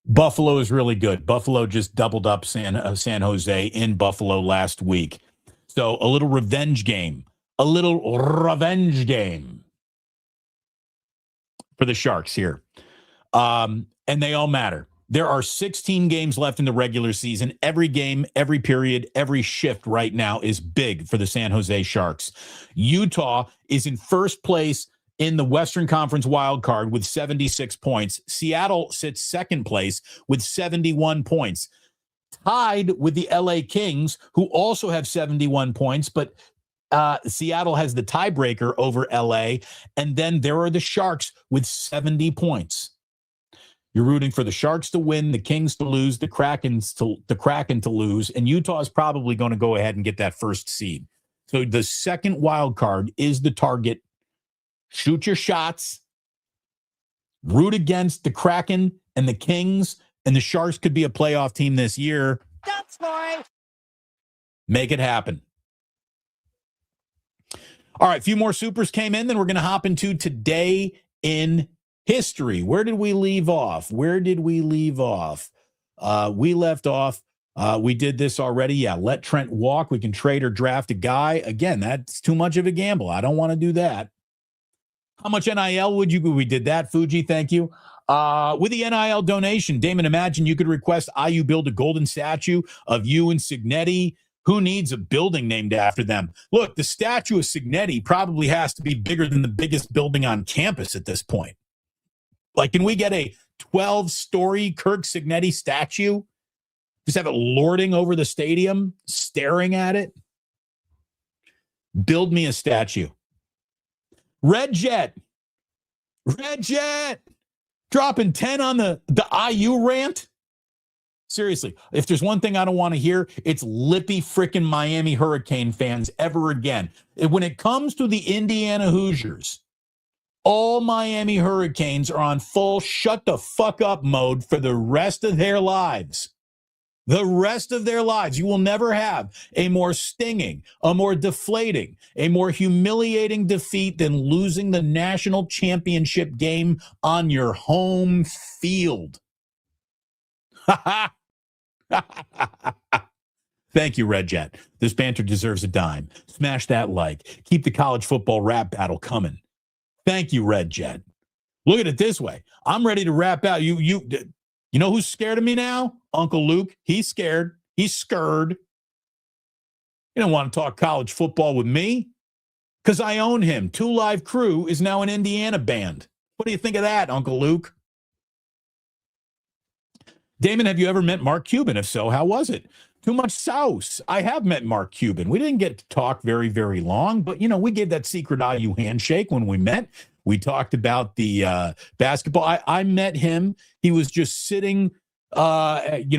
Buffalo is really good. Buffalo just doubled up San Jose in Buffalo last week. So a little revenge game. A little revenge game for the Sharks here. And they all matter. There are 16 games left in the regular season. Every game, every period, every shift right now is big for the San Jose Sharks. Utah is in first place in the Western Conference wild card with 76 points. Seattle sits second place with 71 points. Tied with the LA Kings, who also have 71 points, but Seattle has the tiebreaker over LA. And then there are the Sharks with 70 points. You're rooting for the Sharks to win, the Kings to lose, the Kraken to lose, and Utah is probably going to go ahead and get that first seed. So the second wild card is the target. Shoot your shots. Root against the Kraken and the Kings, and the Sharks could be a playoff team this year. That's fine. Make it happen. All right, a few more supers came in, then we're going to hop into Today in History. Where did we leave off? We left off. We did this already. Yeah, let Trent walk. We can trade or draft a guy. Again, that's too much of a gamble. I don't want to do that. How much NIL would you? We did that, Fuji. Thank you. With the NIL donation, Damon, imagine you could request IU build a golden statue of you and Signetti. Who needs a building named after them? Look, the statue of Signetti probably has to be bigger than the biggest building on campus at this point. Like, can we get a 12-story Kirk Signetti statue? Just have it lording over the stadium, staring at it? Build me a statue. Red Jet, dropping 10 on the IU rant. Seriously, if there's one thing I don't want to hear, it's lippy freaking Miami Hurricane fans ever again. When it comes to the Indiana Hoosiers, all Miami Hurricanes are on full shut the fuck up mode for the rest of their lives. The rest of their lives. You will never have a more stinging, a more deflating, a more humiliating defeat than losing the national championship game on your home field. Thank you, Red Jet. This banter deserves a dime. Smash that like. Keep the college football rap battle coming. Thank you, Red Jet. Look at it this way. I'm ready to rap out. You know who's scared of me now? Uncle Luke. He's scared. He's scared. You don't want to talk college football with me because I own him. Two Live Crew is now an Indiana band. What do you think of that, Uncle Luke? Damon, have you ever met Mark Cuban? If so, how was it? Too much sauce. I have met Mark Cuban. We didn't get to talk very, very long, but, we gave that secret IU handshake when we met. We talked about the basketball. I met him. He was just sitting, at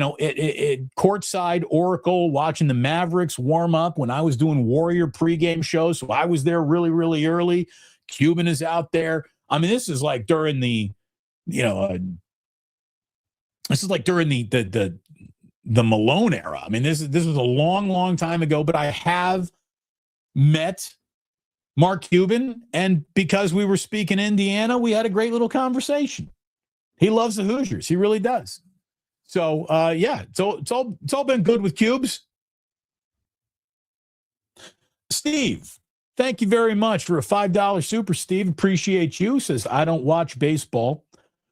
courtside Oracle watching the Mavericks warm up when I was doing Warrior pregame shows. So I was there really, really early. Cuban is out there. I mean, this is like during the, this is like during the Malone era. I mean, this was a long, long time ago, but I have met Mark Cuban, and because we were speaking Indiana, we had a great little conversation. He loves the Hoosiers. He really does. So, it's all been good with Cubes. Steve, thank you very much for a $5 super, Steve. Appreciate you. Says, I don't watch baseball.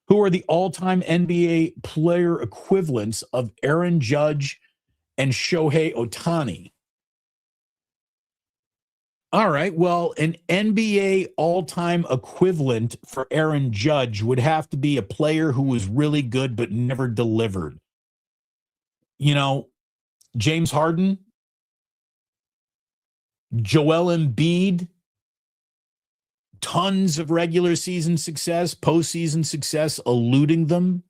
Who are the all-time NBA player equivalents of Aaron Judge and Shohei Ohtani? All right, well, an NBA all-time equivalent for Aaron Judge would have to be a player who was really good but never delivered. James Harden, Joel Embiid, tons of regular season success, postseason success eluding them.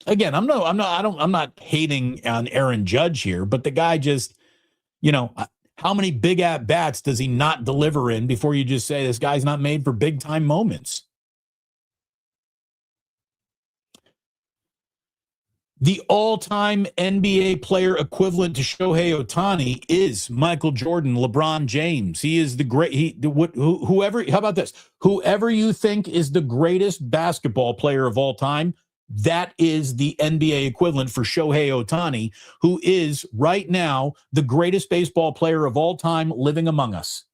Again, I'm not hating on Aaron Judge here, but the guy just, how many big at bats does he not deliver in before you just say this guy's not made for big time moments? The all-time NBA player equivalent to Shohei Ohtani is Michael Jordan, LeBron James. He is the great. Whoever. How about this? Whoever you think is the greatest basketball player of all time, that is the NBA equivalent for Shohei Ohtani, who is right now the greatest baseball player of all time living among us.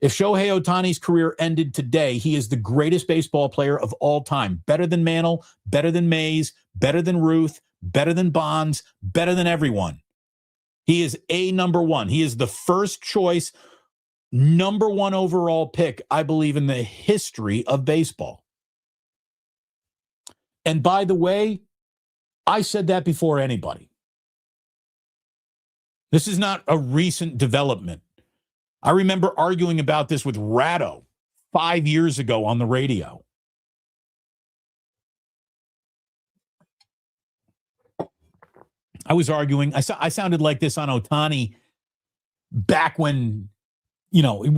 If Shohei Ohtani's career ended today, he is the greatest baseball player of all time. Better than Mantle, better than Mays, better than Ruth, better than Bonds, better than everyone. He is a number one. He is the first choice, number one overall pick, I believe, in the history of baseball. And by the way, I said that before anybody. This is not a recent development. I remember arguing about this with Ratto 5 years ago on the radio. I was arguing. I sounded like this on Ohtani back when, he hadn't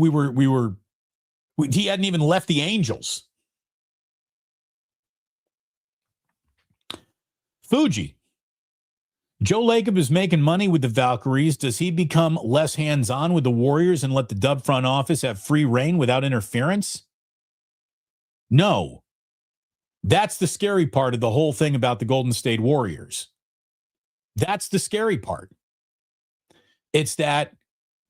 even left the Angels. Fuji. Joe Lacob is making money with the Valkyries. Does he become less hands-on with the Warriors and let the Dub front office have free reign without interference? No. That's the scary part of the whole thing about the Golden State Warriors. That's the scary part. It's that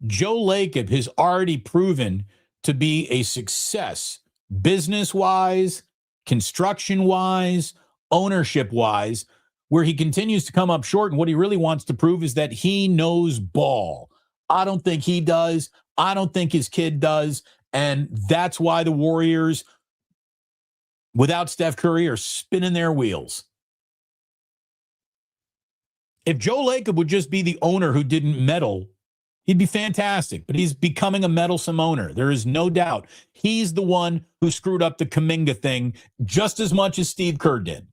Joe Lacob has already proven to be a success business-wise, construction-wise, ownership-wise, where he continues to come up short, and what he really wants to prove is that he knows ball. I don't think he does. I don't think his kid does, and that's why the Warriors, without Steph Curry, are spinning their wheels. If Joe Lacob would just be the owner who didn't meddle, he'd be fantastic, but he's becoming a meddlesome owner. There is no doubt. He's the one who screwed up the Kuminga thing just as much as Steve Kerr did.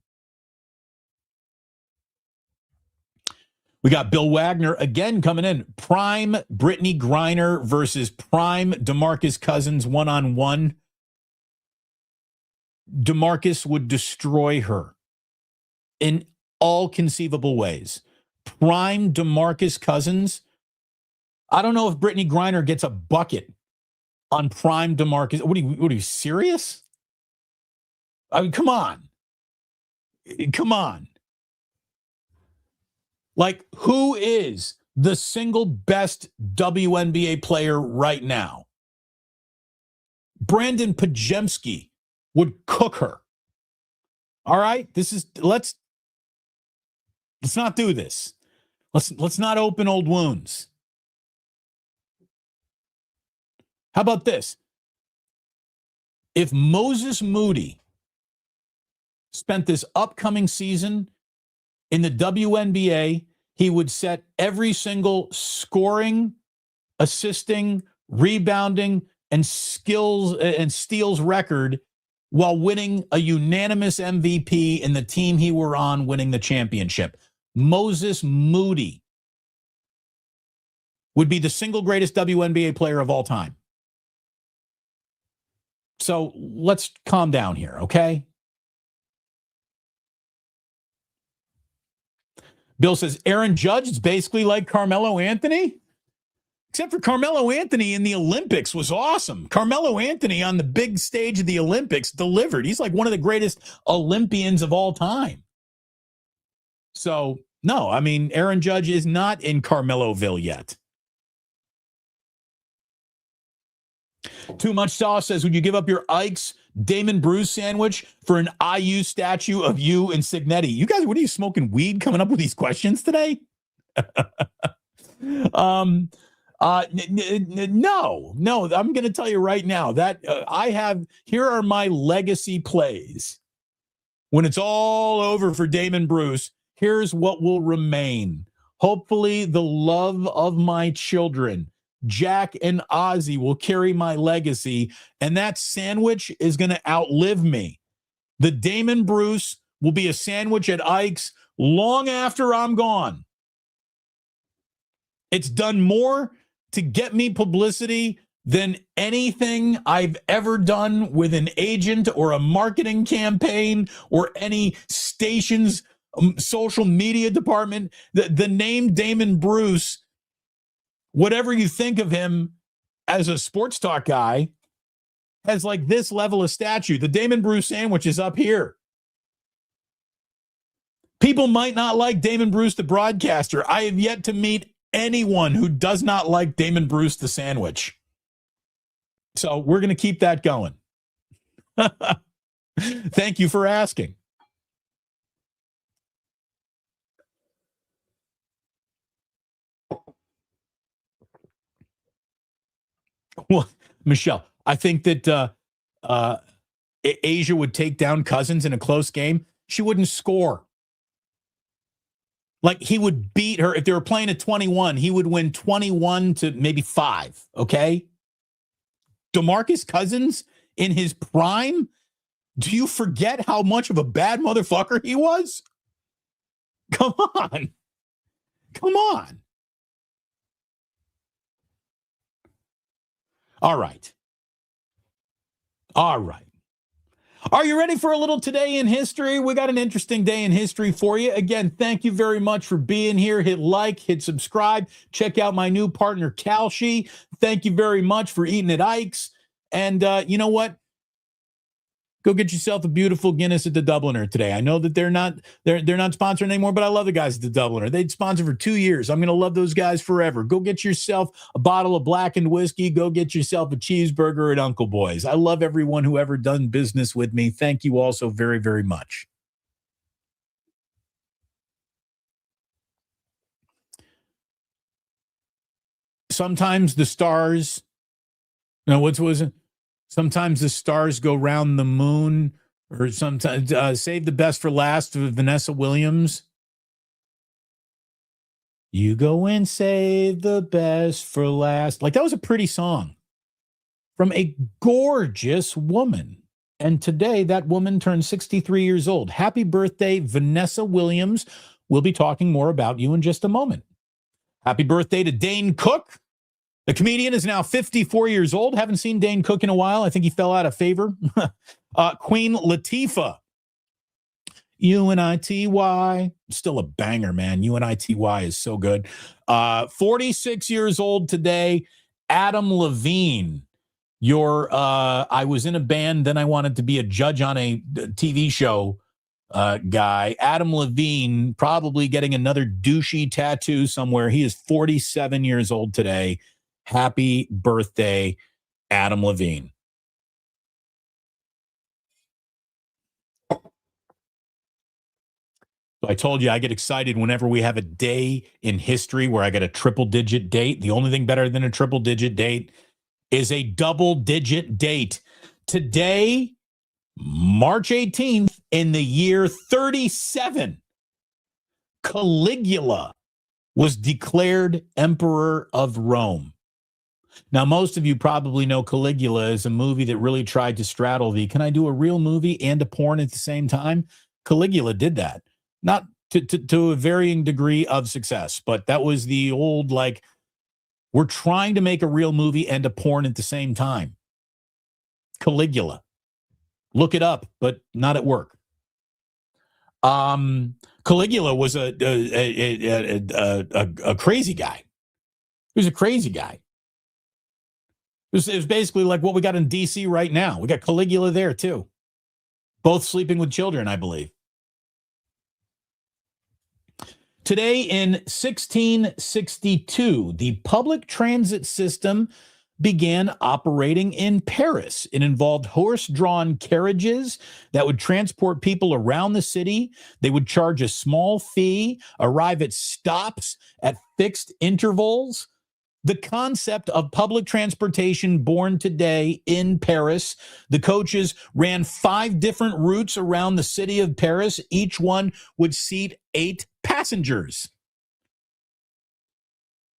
We got Bill Wagner again coming in. Prime Brittany Griner versus prime DeMarcus Cousins one-on-one. DeMarcus would destroy her in all conceivable ways. Prime DeMarcus Cousins. I don't know if Brittany Griner gets a bucket on prime DeMarcus. What are you serious? I mean, come on. Come on. Like, who is the single best WNBA player right now? Brandon Pajemski would cook her. All right? Let's not do this. Let's not open old wounds. How about this? If Moses Moody spent this upcoming season in the WNBA, he would set every single scoring, assisting, rebounding, and skills and steals record while winning a unanimous MVP in the team he were on winning the championship. Moses Moody would be the single greatest WNBA player of all time. So let's calm down here, okay? Bill says, Aaron Judge is basically like Carmelo Anthony? Except for Carmelo Anthony in the Olympics was awesome. Carmelo Anthony on the big stage of the Olympics delivered. He's like one of the greatest Olympians of all time. So, no, I mean, Aaron Judge is not in Carmeloville yet. Too Much Sauce says, would you give up your Ike's Damon Bruce sandwich for an IU statue of you and Signetti? You guys, what are you smoking weed coming up with these questions today? No, I'm going to tell you right now that here are my legacy plays. When it's all over for Damon Bruce, here's what will remain. Hopefully the love of my children, Jack and Ozzy, will carry my legacy, and that sandwich is going to outlive me. The Damon Bruce will be a sandwich at Ike's long after I'm gone. It's done more to get me publicity than anything I've ever done with an agent or a marketing campaign or any station's social media department. The name Damon Bruce, whatever you think of him as a sports talk guy, has like this level of stature. The Damon Bruce sandwich is up here. People might not like Damon Bruce, the broadcaster. I have yet to meet anyone who does not like Damon Bruce, the sandwich. So we're going to keep that going. Thank you for asking. Well, Michelle, I think that Asia would take down Cousins in a close game. She wouldn't score. Like, he would beat her. If they were playing at 21, he would win 21 to maybe 5, okay? DeMarcus Cousins in his prime? Do you forget how much of a bad motherfucker he was? Come on. Come on. All right. All right. Are you ready for a little Today in History? We got an interesting day in history for you. Again, thank you very much for being here. Hit like, hit subscribe. Check out my new partner, Kalshi. Thank you very much for eating at Ike's. And you know what? Go get yourself a beautiful Guinness at the Dubliner today. I know that they're not sponsoring anymore, but I love the guys at the Dubliner. They'd sponsor for 2 years. I'm going to love those guys forever. Go get yourself a bottle of blackened whiskey. Go get yourself a cheeseburger at Uncle Boy's. I love everyone who ever done business with me. Thank you all so very, very much. Sometimes the stars, what was it? Sometimes the stars go round the moon, or sometimes Save the Best for Last with Vanessa Williams. You go and save the best for last. Like, that was a pretty song from a gorgeous woman. And today that woman turned 63 years old. Happy birthday, Vanessa Williams. We'll be talking more about you in just a moment. Happy birthday to Dane Cook. The comedian is now 54 years old. Haven't seen Dane Cook in a while. I think he fell out of favor. Queen Latifah. UNITY. Still a banger, man. UNITY is so good. 46 years old today. Adam Levine. I was in a band, then I wanted to be a judge on a TV show guy. Adam Levine, probably getting another douchey tattoo somewhere. He is 47 years old today. Happy birthday, Adam Levine. So I told you I get excited whenever we have a day in history where I get a triple-digit date. The only thing better than a triple-digit date is a double-digit date. Today, March 18th, in the year 37, Caligula was declared emperor of Rome. Now, most of you probably know Caligula is a movie that really tried to straddle the, can I do a real movie and a porn at the same time? Caligula did that. Not to a varying degree of success, but that was the old, like, we're trying to make a real movie and a porn at the same time. Caligula. Look it up, but not at work. Caligula was a crazy guy. He was a crazy guy. It was basically like what we got in D.C. right now. We got Caligula there, too. Both sleeping with children, I believe. Today in 1662, the public transit system began operating in Paris. It involved horse-drawn carriages that would transport people around the city. They would charge a small fee, arrive at stops at fixed intervals. The concept of public transportation born today in Paris. The coaches ran 5 different routes around the city of Paris. Each one would seat 8 passengers,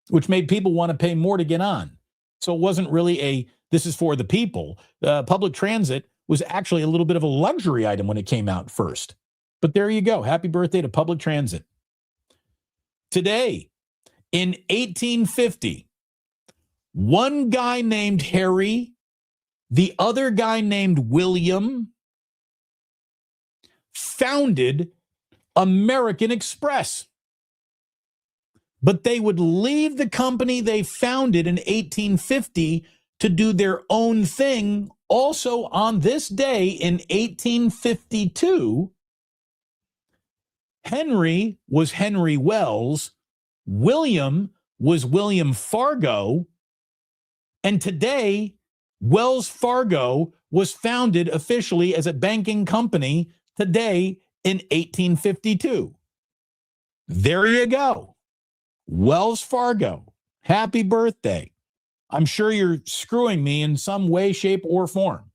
which made people want to pay more to get on. So it wasn't really this is for the people. Public transit was actually a little bit of a luxury item when it came out first. But there you go. Happy birthday to public transit. Today, in 1850, one guy named Harry, the other guy named William, founded American Express. But they would leave the company they founded in 1850 to do their own thing. Also on this day in 1852, Henry was Henry Wells, William was William Fargo, and today Wells Fargo was founded officially as a banking company today in 1852. There you go. Wells Fargo, happy birthday. I'm sure you're screwing me in some way, shape, or form.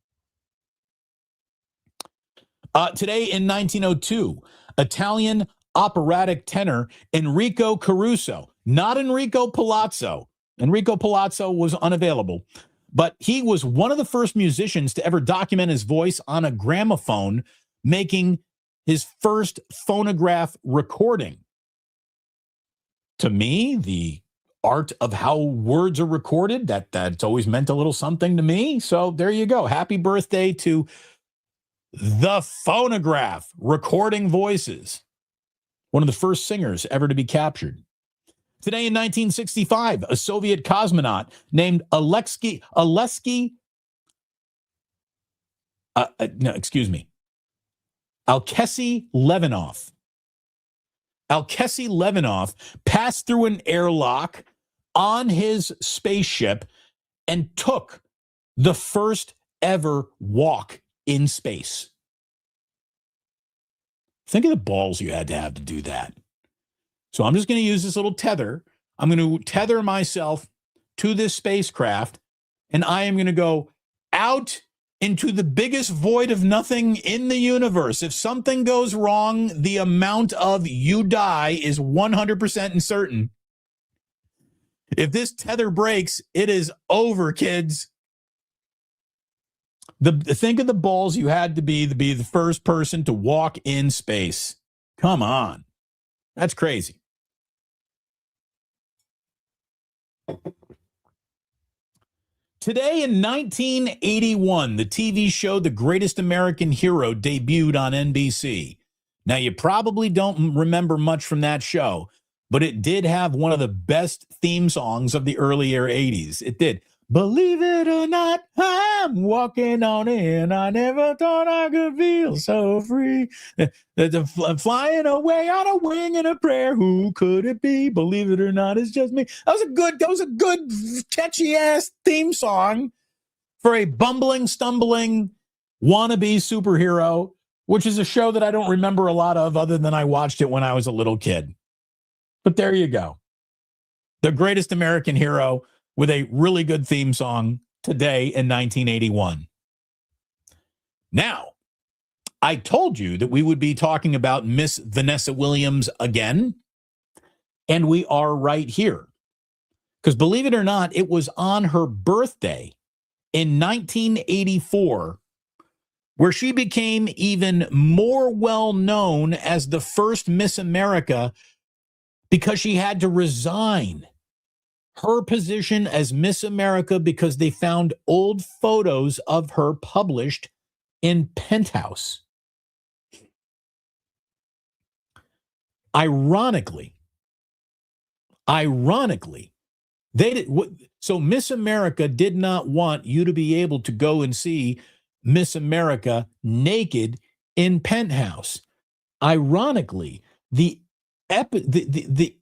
Today in 1902, Italian operatic tenor Enrico Caruso, not Enrico Palazzo. Enrico Palazzo was unavailable, but he was one of the first musicians to ever document his voice on a gramophone, making his first phonograph recording. To me, the art of how words are recorded, that's always meant a little something to me. So there you go. Happy birthday to the phonograph recording voices. One of the first singers ever to be captured. Today in 1965, a Soviet cosmonaut named Alexei Levinov. Alexei Levinov passed through an airlock on his spaceship and took the first ever walk in space. Think of the balls you had to do that. So I'm just going to use this little tether. I'm going to tether myself to this spacecraft, and I am going to go out into the biggest void of nothing in the universe. If something goes wrong, the amount of you die is 100% certain. If this tether breaks, it is over, kids. Think of the balls you had to be the first person to walk in space. Come on. That's crazy. Today in 1981, the TV show The Greatest American Hero debuted on NBC. Now, you probably don't remember much from that show, but it did have one of the best theme songs of the earlier 80s. It did. Believe it or not, I'm walking on in. I never thought I could feel so free. Flying away on a wing and a prayer. Who could it be? Believe it or not, it's just me. That was a good catchy ass theme song for a bumbling, stumbling wannabe superhero, which is a show that I don't remember a lot of other than I watched it when I was a little kid. But there you go. The Greatest American Hero with a really good theme song today in 1981. Now, I told you that we would be talking about Miss Vanessa Williams again, and we are right here. Because believe it or not, it was on her birthday in 1984 where she became even more well-known as the first Miss America because she had to resign her position as Miss America because they found old photos of her published in Penthouse. Ironically, so Miss America did not want you to be able to go and see Miss America naked in Penthouse. Ironically, the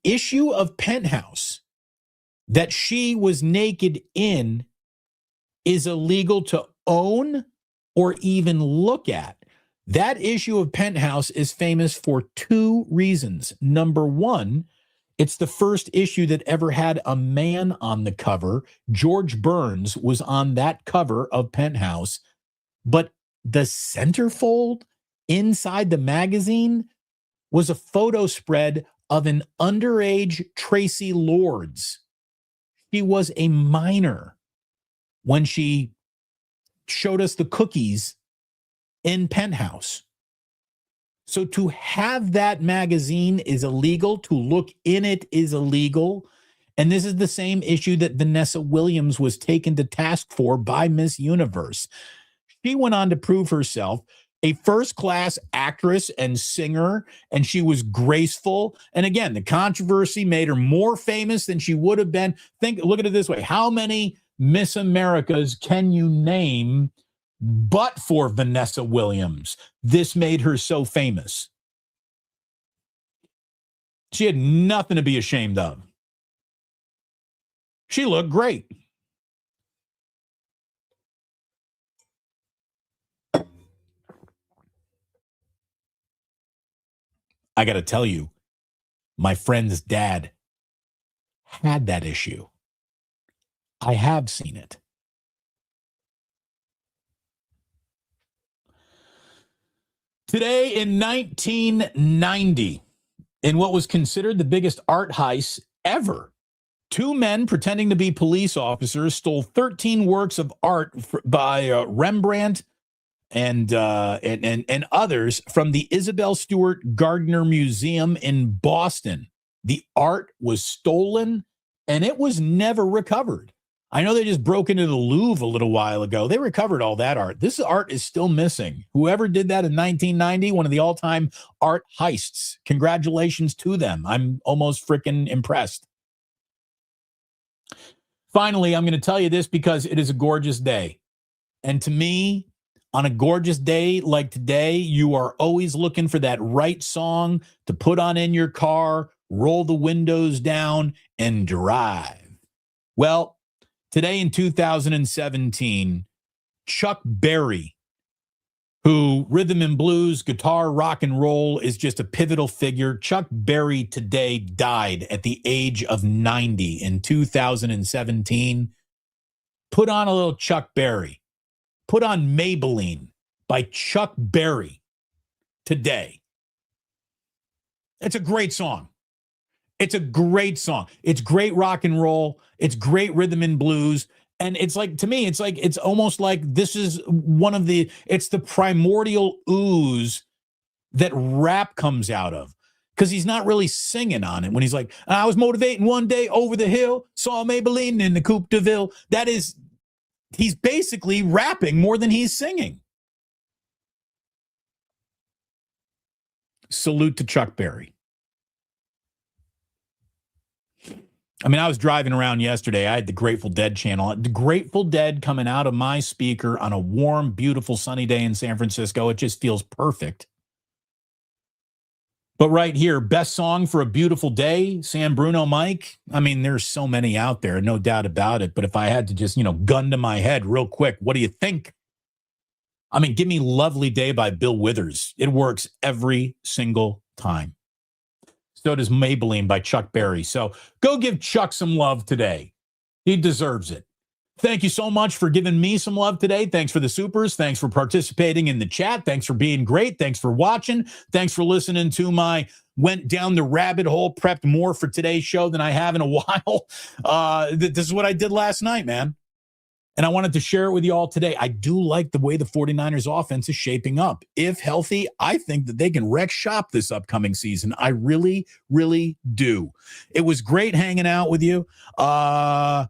issue of Penthouse that she was naked in is illegal to own or even look at. That issue of Penthouse is famous for two reasons. Number one, it's the first issue that ever had a man on the cover. George Burns was on that cover of Penthouse, but the centerfold inside the magazine was a photo spread of an underage Tracy Lords. She was a minor when she showed us the cookies in Penthouse. So to have that magazine is illegal. To look in it is illegal. And this is the same issue that Vanessa Williams was taken to task for by Miss Universe. She went on to prove herself a first-class actress and singer, and she was graceful. And again, the controversy made her more famous than she would have been. Look at it this way. How many Miss Americas can you name but for Vanessa Williams? This made her so famous. She had nothing to be ashamed of. She looked great. I got to tell you, my friend's dad had that issue. I have seen it. Today in 1990, in what was considered the biggest art heist ever, two men pretending to be police officers stole 13 works of art by Rembrandt and others from the Isabel Stewart Gardner Museum in Boston. The art was stolen and it was never recovered. I know they just broke into the Louvre a little while ago. They recovered all that art. This art is still missing. Whoever did that in 1990, one of the all-time art heists. Congratulations to them. I'm almost freaking impressed. Finally, I'm going to tell you this because it is a gorgeous day. And to me, on a gorgeous day like today, you are always looking for that right song to put on in your car, roll the windows down, and drive. Well, today in 2017, Chuck Berry, who rhythm and blues, guitar, rock and roll is just a pivotal figure. Chuck Berry today died at the age of 90 in 2017. Put on a little Chuck Berry. Put on Maybelline by Chuck Berry today. It's a great song. It's a great song. It's great rock and roll. It's great rhythm and blues. And it's like, to me, it's almost like this is it's the primordial ooze that rap comes out of. Because he's not really singing on it when he's like, I was motivating one day over the hill, saw Maybelline in the Coupe de Ville. He's basically rapping more than he's singing. Salute to Chuck Berry. I mean, I was driving around yesterday. I had the Grateful Dead channel. The Grateful Dead coming out of my speaker on a warm, beautiful, sunny day in San Francisco. It just feels perfect. But right here, best song for a beautiful day, San Bruno Mike. I mean, there's so many out there, no doubt about it. But if I had to just, gun to my head real quick, what do you think? I mean, give me Lovely Day by Bill Withers. It works every single time. So does Maybelline by Chuck Berry. So go give Chuck some love today. He deserves it. Thank you so much for giving me some love today. Thanks for the supers. Thanks for participating in the chat. Thanks for being great. Thanks for watching. Thanks for listening to my went down the rabbit hole, prepped more for today's show than I have in a while. This is what I did last night, man. And I wanted to share it with you all today. I do like the way the 49ers offense is shaping up. If healthy, I think that they can wreck shop this upcoming season. I really, really do. It was great hanging out with you. There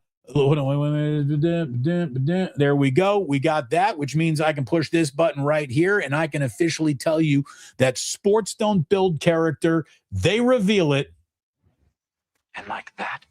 we go. We got that, which means I can push this button right here, and I can officially tell you that sports don't build character. They reveal it. And like that,